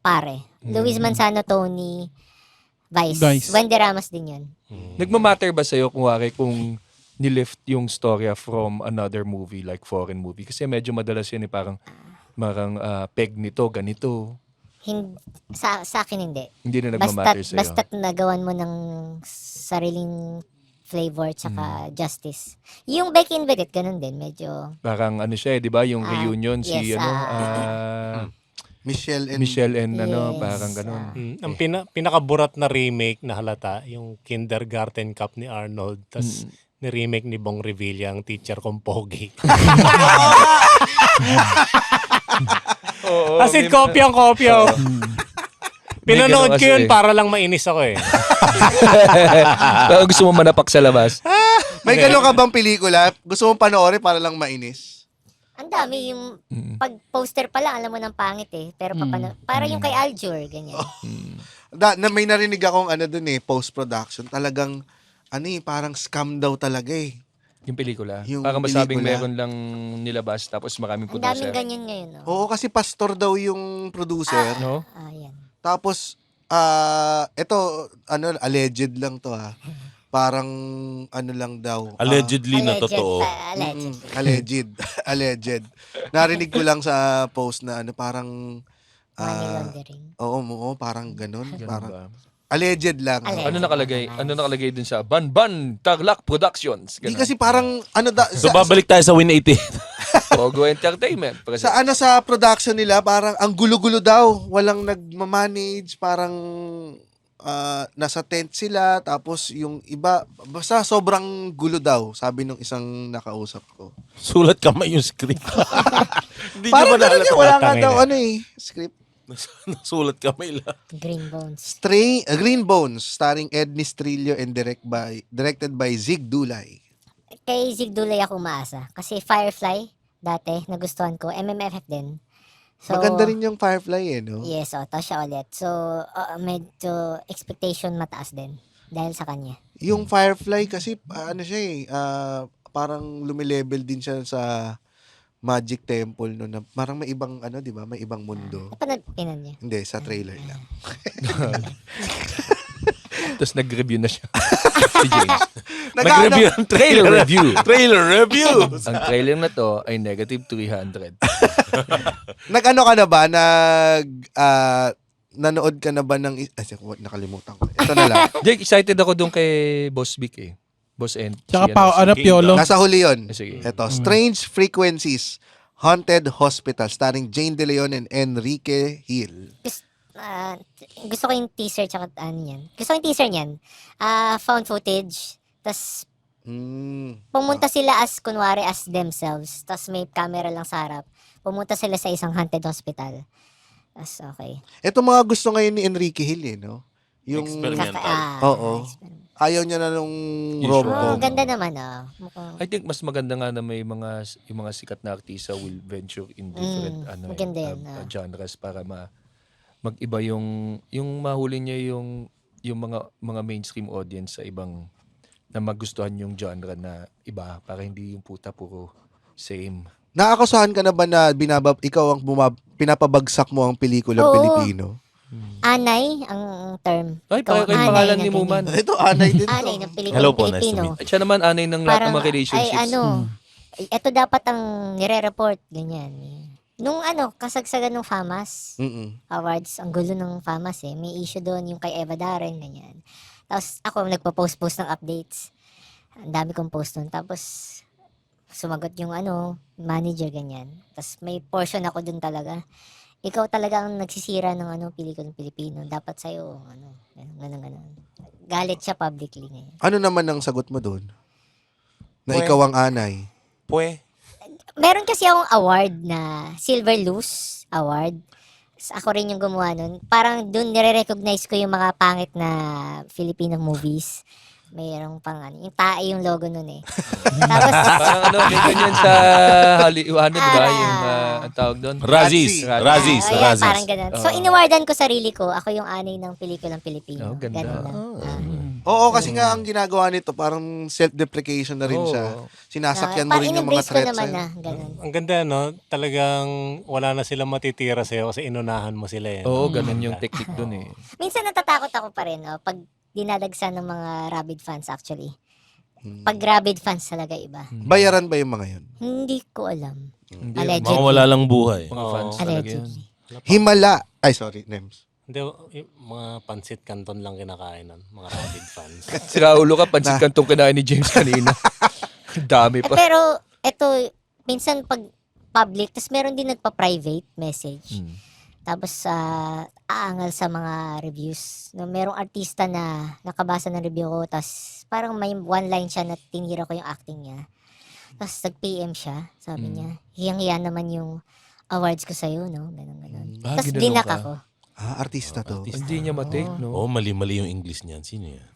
pare. Luis Manzano, Tony, Vice. Wendy Ramos din yun. Nagmamatter ba sa'yo kung nilift yung storya from another movie, like foreign movie? Kasi medyo madalas yun eh, parang peg nito, ganito. Sa akin hindi. Hindi na nagmamatter sa'yo. Basta't nagawan mo ng sariling flavor tsaka justice. Yung Becky and Vedette, ganun din. Medyo... Parang ano siya eh, di ba? Yung reunion, si yes, Michelle and ano, Yes, parang ganun. Ang pinakaburat na remake na halata, yung Kindergarten Cup ni Arnold, tas ni-remake ni Bong Revilla ang teacher kong Pogi. Oo, As in, kopyang-kopya. Pinanood ganun ko yun kasi. para lang mainis ako eh. Pero gusto mo manapak sa labas. May gano'n ka bang pelikula? Gusto mong panoorin para lang mainis? Ang dami yung pag poster pa lang, alam mo ng pangit eh. Pero para yung kay Aljur, ganyan. May narinig akong dun eh, post-production. Talagang, parang scam daw talaga eh. Yung pelikula. Yung Parang masabing pelikula. meron lang nilabas tapos maraming Ang daming producer. ganyan ngayon. No? Oo, kasi pastor daw yung producer. No? Yan. Tapos, ito, alleged lang to ha. Parang, lang daw. Allegedly na totoo. Alleged. Alleged. Narinig ko lang sa post na parang, Money laundering. oo, parang ganun. Ganun Parang, ba? alleged lang. Alleged. Ano nakalagay? Ano nakalagay dun sa Banban Tarlac Productions? Di Ganun. kasi parang, So babalik tayo sa Win 80. Pogo Entertainment. sa production nila, parang ang gulo-gulo daw. Walang nagmamanage, parang nasa tent sila, tapos yung iba, basta sobrang gulo daw, sabi nung isang nakausap ko. Sulat kamay yung script. Hindi niya Parang ba ganun eh, wala nga Tangina. daw script. Nasulat kamay lang. Green Bones. Green Bones, starring Edney Strillo and directed by Zig Dulay. Kay Zig Dulay ako umaasa. Kasi Firefly, dati, nagustuhan ko. MMFF din. So, Maganda rin yung Firefly no? Yes, to siya ulit. So, medyo expectation mataas din. Dahil sa kanya. Yung Firefly kasi, siya parang lumilevel din siya sa Magic Temple no, na parang may ibang di ba? May ibang mundo. Napanood niya. Hindi, sa trailer lang. Tapos nag-review na siya. Si James. Nag-review ng Trailer review. Trailer review. Ang trailer na to ay negative 300. Nag-ano ka na ba? Nanood ka na ba ng... nakalimutan ko. Ito na lang. Jake, excited ako dun kay Boss Vic eh. Boss N. Tsaka si Piolo. Nasa huli yun. Sige. Ito, Strange Frequencies, Haunted Hospital, starring Jane De Leon and Enrique Hill. Gusto ko yung teaser tsaka yan. Gusto ko yung teaser niyan. Found footage. Tapos pumunta sila kunwari as themselves. Tapos may camera lang sa harap. Pumunta sila sa isang haunted hospital. Tapos okay. Ito mga gusto ngayon ni Enrique Hill no? Yung... Experimental. Oo. Ayaw niya na nung Usual. rom-com. Ganda naman Mukhang I think mas maganda nga na may yung mga sikat na artista will venture in different maganda yan, genres para mag-iba yung mahuli niya yung mga mainstream audience sa ibang na magustuhan yung genre na iba para hindi yung puta puro Same. Nakakasuhan ka na ba na ikaw ang pinapabagsak mo ang pelikulang Oo. Pilipino? Anay ang term. Ay, Ikaw, pareho kayo anay pangalan na ni ganyan. Muman. Ito, anay din Anay to. ng pelikulang Hello po, nice to Pilipino. meet At siya naman anay ng lahat ng mga relationships. Ay, ito dapat ang nire-report, ganyan. Nung kasagsagan ng FAMAS Mm-mm. Awards, ang gulo ng FAMAS eh. May issue doon yung kay Eva Darren, ganyan. Tapos ako nagpo-post ng updates. Ang dami kong post doon. Tapos sumagot yung manager, ganyan. Tapos may portion ako doon talaga. Ikaw talaga ang nagsisira ng pelikulang Pilipino. Dapat sa'yo, ganun. Galit siya publicly ngayon. Ano naman ang sagot mo doon? Na Pwe. ikaw ang anay. Meron kasi akong award na Silver Loose Award. Ako rin yung gumawa nun. Parang dun nire-recognize ko yung mga pangit na Filipino movies. Mayroong pang yung tae yung logo nun eh. Tapos, Parang may ganyan sa Hollywood, di ba? Yung, ang tawag doon? Razzies. Razzies. yeah, Razzies. parang ganun. So, iniwardan ko sarili ko. Ako yung anay ng pelikulang Pilipino. Oh, ganda. Ganun lang. Oo, kasi nga ang ginagawa nito, parang self-deprecation na rin siya. Sinasakyan mo rin yung mga in-embrace ko threats naman sa'yo. na. Ganun. Ang ganda, no? Talagang wala na silang matitira sa'yo kasi inunahan mo sila eh. Oo, ganun yung technique doon eh. Minsan natatakot ako pa rin, pag dinadagsan ng mga rabid fans actually. Pag rabid fans talaga iba. Bayaran ba yung mga yun? Hindi ko alam. Hindi, Allegedly. Mga wala lang buhay. mga fans talaga yun. Allegedly. Himala. Ay, sorry, Nems. Hindi, mga pansit canton lang kinakain nun. Mga rabid fans. Si Raulo ka, pansit kantong kinain ni James kanina. Dami pa. Pero, eto, minsan pag public, tapos meron din nagpa-private message. Tapos, aangal sa mga reviews. No, merong artista na nakabasa ng review ko, tapos parang may one line siya na tinira ko yung acting niya. Tapos nag-PM siya, sabi niya, hiyang-hiya naman yung awards ko sa'yo, no? Ganun. Tapos ginanong dinak ka? ako. Artista to. Hindi niya matake, no? Oo, mali-mali yung English niyan. Sino yan?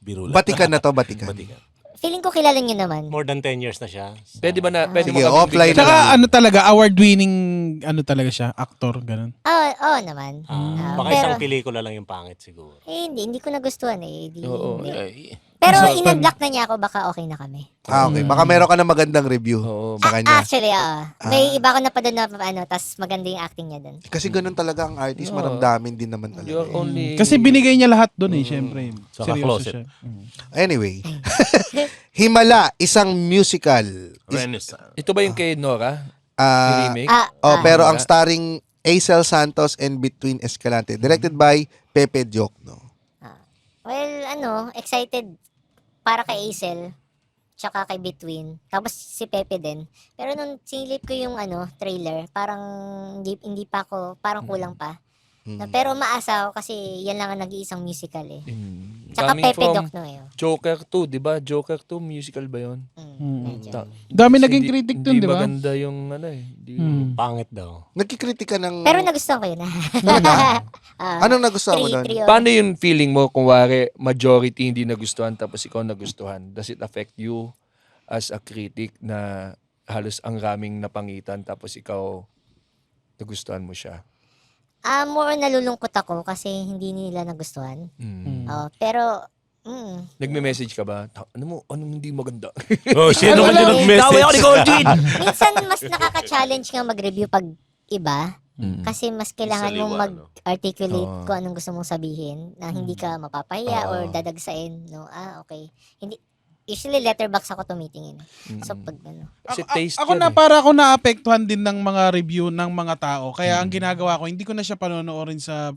Biro lang. Batikan na to, batikan. Feeling ko kilala niyo naman. More than 10 years na siya. Pwede ba na, pwede Sige, mo kami offline bigyan Tsaka ng- talaga, award-winning, talaga siya, actor, ganun. Oo naman. Baka Pero, isang pelikula lang yung pangit siguro. hindi ko nagustuhan eh. Oo. Hindi. Pero in-unblock na niya ako, baka okay na kami. Okay. Baka meron ka na magandang review Oo. sa kanya. Actually, may iba ko na pa doon na tas maganda yung acting niya doon. Kasi ganun talaga ang artist. Maramdamin din naman You're talaga. only... Kasi binigay niya lahat doon syempre. Saka Seryoso closet. siya. Anyway. Himala, isang musical. Renaissance. Ito ba yung kay Nora? Ah, Yung remake? pero ang starring Aisel Santos and Between Escalante. Directed by Pepe Diokno. Well, excited para kay Aisel, tsaka kay Between, tapos si Pepe din. Pero nung sinilip ko yung trailer, parang hindi pa ako, parang kulang pa. Pero maasa ako kasi yan lang ang nag-iisang musical eh. Tsaka Coming Pepe from Doc no Joker 2, di ba? Joker 2 musical ba yun? Medyo. Dami Kasi naging critic dun, di ba? Hindi maganda yung Hindi, Pangit daw. Nagkikritika ng... Pero nagustuhan ko yun. Anong nagustuhan mo doon? Paano yung feeling mo kung wari majority hindi nagustuhan tapos ikaw nagustuhan? Does it affect you as a critic na halos ang raming napangitan tapos ikaw nagustuhan mo siya? More nalulungkot ako kasi hindi nila nagustuhan. Pero, Nagme-message ka ba? Ano hindi maganda? Oh, siya naman yung nag-message. minsan mas nakaka-challenge nga mag-review pag iba. Kasi mas kailangan mong Saliwa, mag-articulate Oo. kung anong gusto mong sabihin na hindi ka mapapahiya or dadagsain. No? Okay. Usually letterbox ako tumitingin. So pag Kasi taste Ako yan na eh. para ako naapektuhan din ng mga review ng mga tao. Kaya ang ginagawa ko, hindi ko na siya panonoorin sa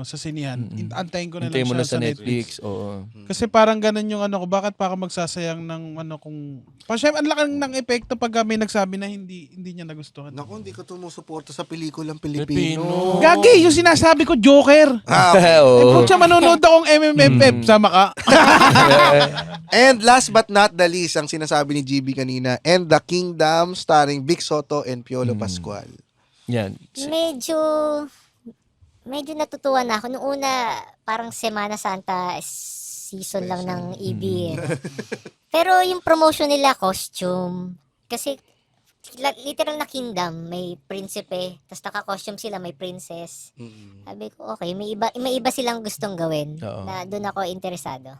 sa sinihan. Antayin ko na Hintayin lang mo siya na sa Netflix. Oo. Kasi parang ganun yung ko, bakit pa ako magsasayang ng kung... Pasyempre, ang laki ng epekto pag may nagsabi na hindi niya nagustuhan. Naku, hindi ko tumusuporta sa pelikulang Pilipino. Gagi, yung sinasabi ko, Joker. Oo. Kung siya manonood akong MMFF, sama ka. And last but not the least, ang sinasabi ni GB kanina, And the Kingdom, starring Vic Soto and Piolo Pascual. Yan. medyo natutuwa na ako. Noong una, parang Semana Santa season lang ng EB eh. Pero yung promotion nila, costume. Kasi literal na kingdom, may prinsipe, tapos naka-costume sila, may princess. Sabi ko, okay, may iba silang gustong gawin Oo. na doon ako interesado.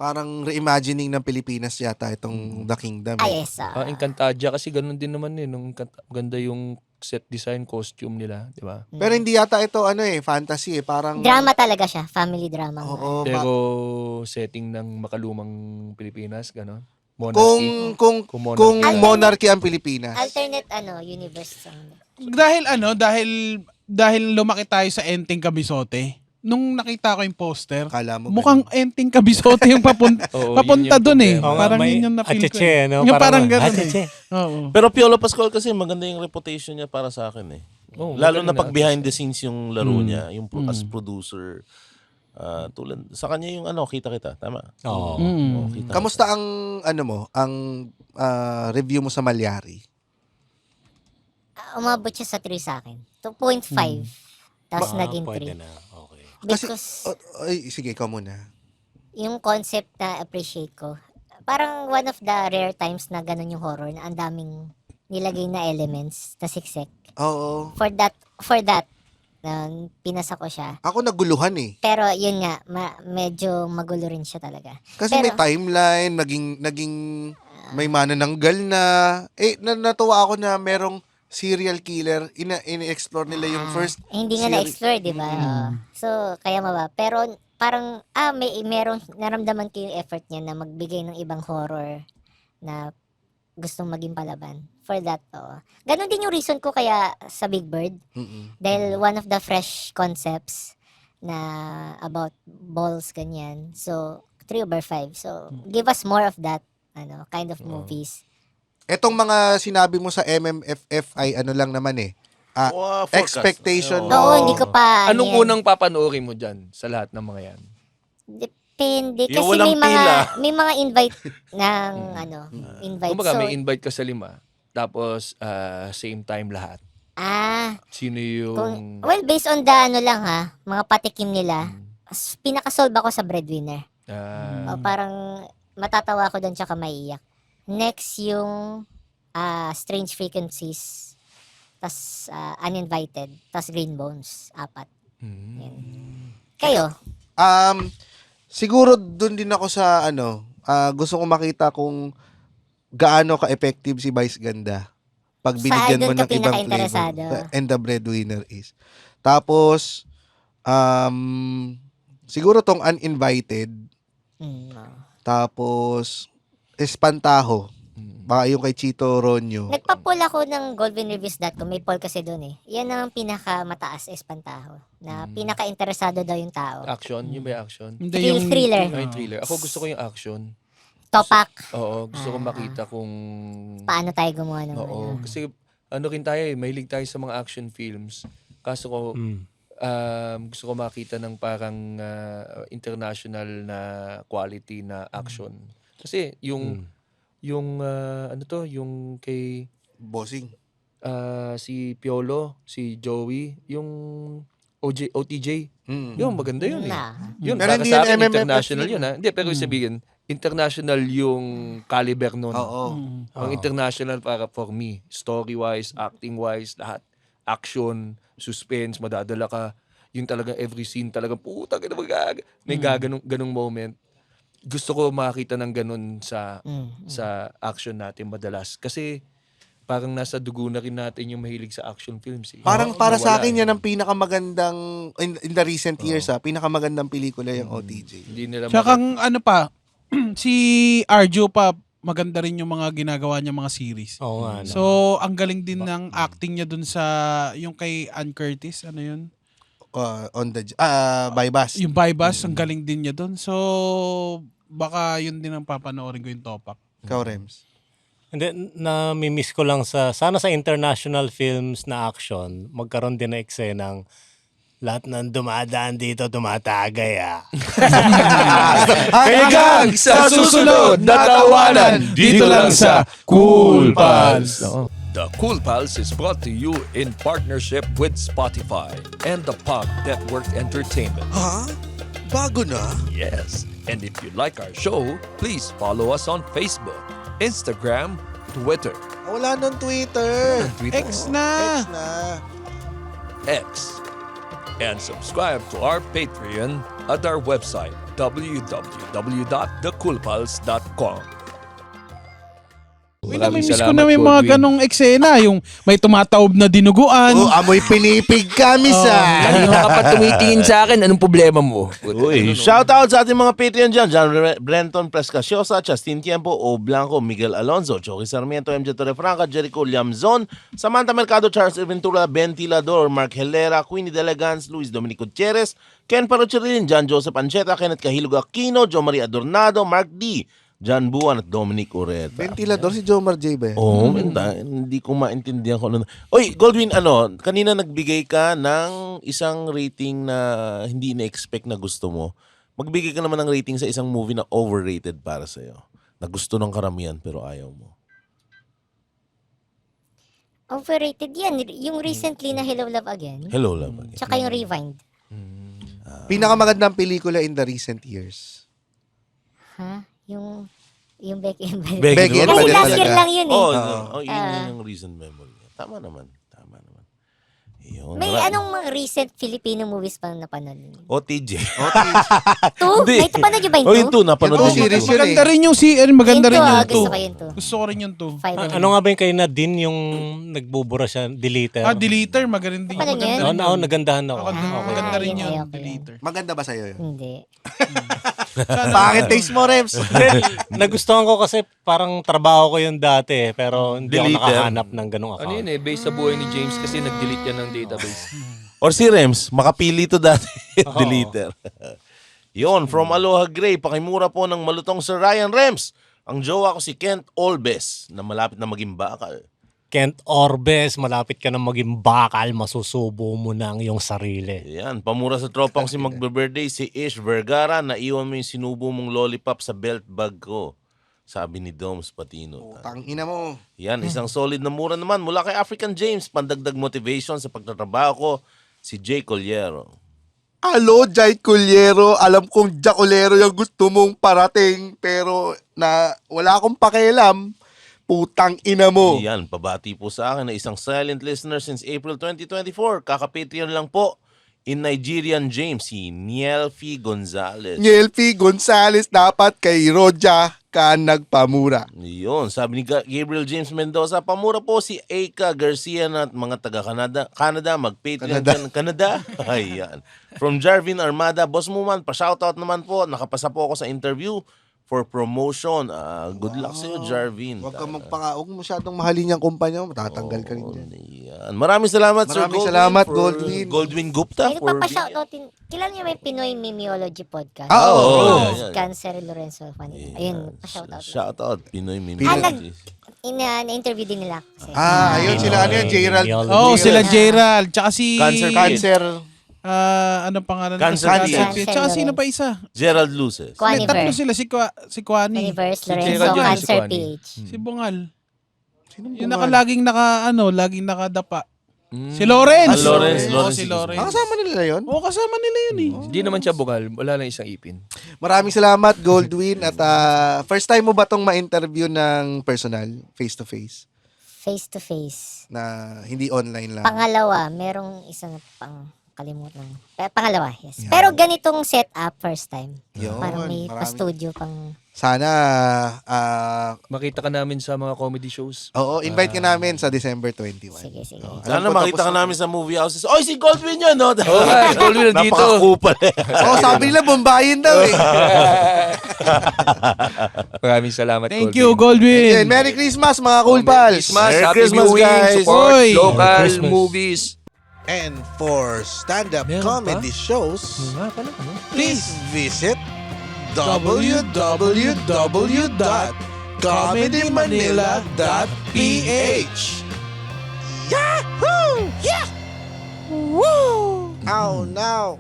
parang reimagining ng Pilipinas yata itong The Kingdom. Ah, eh. yes. Encantadia kasi ganun din naman nung ganda yung set design, costume nila, di ba? Pero hindi yata ito fantasy eh. Parang Drama talaga siya. Family drama. Oo, Pero setting ng makalumang Pilipinas, gano'n. kung Monarchy. kung Kung monarchy. kung Alternate- monarchy ang Pilipinas. Alternate universe. Dahil lumaki tayo sa Enteng Kabisote. Nung nakita ko yung poster, Akala mo mukhang Enteng Kabisote yung papunta Oo, papunta yun yung doon eh. problema. Oo nga, Parang may yun yung na-feel ko. acheche, eh. no? Yung parang Parang, gano'n acheche. eh. Oo. Pero Piolo Pascual kasi maganda yung reputation niya para sa akin eh. Oo, Lalo na magaling pag na behind the scenes yung laro niya, yung as Mm. producer. Tulad sa kanya yung kita-kita, tama? Oo. Oo, kita-kita. Kamusta ang review mo sa Malyari? Umabot siya sa 3 sa akin. 2.5. Tapos naging Pwede 3. na. Okay. Because Ay, sige, ikaw muna. yung concept na appreciate ko, parang one of the rare times na ganun yung horror na ang daming nilagay na elements na siksik. Oo. For that, pinasa ko siya. Ako naguluhan eh. Pero yun nga, medyo magulo rin siya talaga. Kasi may Pero- timeline, naging may manananggal na. Natuwa ako na merong serial killer. Ini-explore nila yung first Hindi nga seri- na-explore, di ba? So, kaya Pero parang, merong naramdaman ko yung effort niya na magbigay ng ibang horror na gustong maging palaban. For that, Ganon din yung reason ko kaya sa Big Bird. Mm-mm. Dahil one of the fresh concepts na about balls, ganyan. So, 3/5. So, give us more of that kind of movies. Etong mga sinabi mo sa MMFF ay lang naman eh. Forecast. Expectation Oo. mo. Oo, hindi ko pa... Anong yan. unang papanoorin mo dyan sa lahat ng mga yan? Depende. Yung Kasi walang pila. may mga invite ng, invite. Kumbaga, So, may invite ka sa 5. Tapos, same time lahat. Sino yung... based on the mga patikim nila, pinakasolve ako sa Breadwinner. O, parang matatawa ako doon tsaka maiiyak. Next yung Strange Frequencies, tas Uninvited, tas Green Bones, 4. Yan. Kayo? Siguro dun din ako sa gusto ko makita kung gaano ka-effective si Vice Ganda pag binigyan mo Saan dun ka ng ibang pinaka-interesado? flavor. And the Breadwinner is. Tapos, siguro tong Uninvited. Tapos, Espantajo. Baka yung kay Chito Ronyo. Nagpa-poll ako ng goldenreviews.com. May poll kasi doon eh. Yan ang pinaka-mataas espantaho. Na pinaka-interesado daw yung tao. Action? Yung may action? Hindi yung Thriller. Ay, thriller. Ako gusto ko yung action. Topak. Oo, gusto ko makita kung... Paano tayo gumawa ng Oo, kasi rin tayo mahilig tayo sa mga action films. Kaso ko, gusto ko makita ng parang international na quality na action. Kasi yung yung kay Bossing. si Piolo, si Joey, yung OTJ, yung maganda yun eh. Yun, Pero para hindi sa yun akin, MMFF international yun. yun ha. Hindi, pero sabihin, international yung caliber nun. Oo. Ang international para for me, story-wise, acting-wise, lahat. Action, suspense, madadala ka. Yung talagang every scene, talagang puta, may ganong moment. Gusto ko makita ng ganun sa action natin madalas. Kasi parang nasa dugo na rin natin yung mahilig sa action films. Eh. Parang para sa Nawala akin eh. yan ang pinakamagandang in the recent years pinakamagandang pelikula yung OTJ. Hindi nila Tsaka si Arjo pa, maganda rin yung mga ginagawa niya mga series. Oo nga. So, ang galing din ng acting niya dun sa, yung kay Ann Curtis, ano yun? On the Bypass. Yung Bypass, ang galing din niya dun. So, baka yun din ang papanoorin ko yung Topak. Ikaw, Rems. Hindi, nami-miss ko lang sana sa international films na action, magkaroon din na eksenang lahat ng dumadaan dito tumatagay Hanggang sa susunod na tawanan dito lang sa Cool Pals. The Cool Pals is brought to you in partnership with Spotify and the Pop Network Entertainment. Ha? Bago na? Yes. And if you like our show, please follow us on Facebook, Instagram, Twitter, Wala nung Twitter. X na! X na. X, and subscribe to our Patreon at our website www.thecoolpals.com. Namimiss ko na may mga ganong eksena. Yung may tumataob na dinuguan. amoy pinipig kami sa. Kanina ka pa tumitingin sa akin, anong problema mo? Uy, shoutout sa ating mga Patreon dyan. John Brenton Prescasiosa, Justin Tiempo, O Blanco, Miguel Alonzo, Choki Sarmiento, MJ Torrefranca, Jericho Liamzon, Samantha Mercado, Charles Ventura, Ben Tilador, Mark Helera, Queenie Delegans, Luis Dominic Gutierrez, Ken Parochirin, John Joseph Ancheta, Kenneth Cahilog Aquino, Jo Maria Adornado, Mark D., John Buwan at Dominic Ureta. Ventilador si Jomar J ba yan? Oo, hindi ko maintindihan ko ano. Oy, Goldwyn, kanina nagbigay ka ng isang rating na hindi na-expect na gusto mo. Magbigay ka naman ng rating sa isang movie na overrated para sa'yo. Na gusto ng karamihan pero ayaw mo. Overrated yan. Yung recently na Hello Love Again. Hello, love. Tsaka yung Rewind. Pinakamagandang pelikula in the recent years. Ha? Yung Becky and Belle. Becky and Kasi Belle last year talaga. lang yun eh. Yun yung recent memory. Tama naman. Yun. May anong mga recent Filipino movies pa napanood? OTJ. Two? Hindi. May napanood nyo ba yung Oh, yung 2 napanood Yung din series ko. yun. Maganda rin yung maganda rin Yun to, yung gusto 2. ko yun to. Gusto ko rin yung 2. Final. Ano nga ba yung kay Nadine yung nagbubura siya, deleter? Deleter, magaling din. Ano Maganda yan? rin Oo, yun. oo, nagandahan ako. Maganda rin okay, yun, okay. Deleter. Maganda ba sa'yo yun? Hindi. Bakit taste mo, Rems? Nagustuhan ko kasi parang trabaho ko yun dati pero hindi ako Deleter. nakahanap ng ganong account. Ano yun based sa buhay ni James kasi nag-delete yan ng database. Or si Rems, makapili to dati. Deleter. Yon, from Aloha Gray, pakimura po ng malutong Sir Ryan Rems. Ang jowa ko si Kent Olbes na malapit na maging bakal. Kent Orbes, malapit ka na maging bakal, masusubo mo na ang iyong sarili. Yan, pamura sa tropang si magbe-birthday si Ish Vergara na iwan mo yung sinubo mong lollipop sa belt bag ko. Sabi ni Doms Patino. Tangina mo. Yan, isang solid na mura naman mula kay African James, pandagdag motivation sa pagtatrabaho ko, si Jay Colliero. Alo, Jai Culiero. Alam kong Jacolero yung gusto mong parating. Pero wala akong pakialam. Putang ina mo. Yan, pabati po sa akin na isang silent listener since April 2024. Kaka-Patreon lang po. In Nigerian James, si Nielfi Gonzalez. Nielfi Gonzalez dapat kay Roja ka nagpamura. Yun, sabi ni Gabriel James Mendoza, pamura po si Eka Garcia na at mga taga-Canada, mag-Patreon dyan. Canada? Ayan. From Jarvin Armada, boss mo man, pa-shoutout naman po. Nakapasa po ako sa interview for promotion. Good luck sa'yo, Jarvin. Huwag mo masyadong mahalin yung kumpanya mo. Matatanggal ka rin yan. Yan. Maraming salamat, Sir Maraming Goldwyn. salamat, for- Goldwyn. Goldwyn Gupta. Ay, nagpapashoutout. Kilala niyo may Pinoy Mimiology Podcast? Oo. Si Cancer Lorenzo. Ayun, pa-shoutout. Shoutout, Pinoy Mimi. Na-interview din nila. Kasi. Ayun sila. Ano yan, Gerald? Oh, sila Gerald. Tsaka si... Cancer. ano pangalan? Cancer Kid. Tsaka sino pa isa? Gerald Luces. Quaniver. Tatlo sila. Si Kwani. Universe, Gerald Lorenzo, yun, si Cancer Kwani. PH. Si Bungal. Sinong Yung bungal? laging nakadapa. Si Lawrence. Lawrence. Oo, si Lawrence. Kasama nila yun? Oo, kasama nila yun eh. Hindi naman siya bungal. Wala lang isang ipin. Maraming salamat, Goldwyn. At first time mo ba itong ma-interview ng personal, face-to-face? Face to face. Na hindi online lang? Pangalawa, merong isang kalimutan. Pangalawa, yes. Pero ganitong setup, first time. Yun, Parang may marami. pa-studio pang... Sana, Makita ka namin sa mga comedy shows. invite ka namin sa December 21. Sige, sige. Sana makita ka namin sa movie houses. Oy, si Goldwyn yun, no? Okay, Goldwyn nandito. Napaka-kupal. Sabi nila, bombayin daw eh. Maraming salamat, Thank you, Goldwyn. Merry Christmas, mga cool pals. Merry Happy Christmas, viewing, guys. Support Oy. local Merry Christmas. movies. And for stand-up Meron comedy shows, Nga pala, ano? please visit www.comedymanila.ph. Yahoo! Yeah! Woo! Oh no!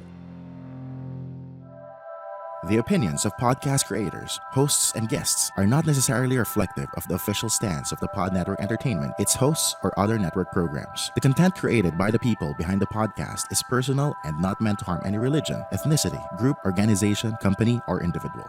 The opinions of podcast creators, hosts, and guests are not necessarily reflective of the official stance of the Pod Network Entertainment, its hosts, or other network programs. The content created by the people behind the podcast is personal and not meant to harm any religion, ethnicity, group, organization, company, or individual.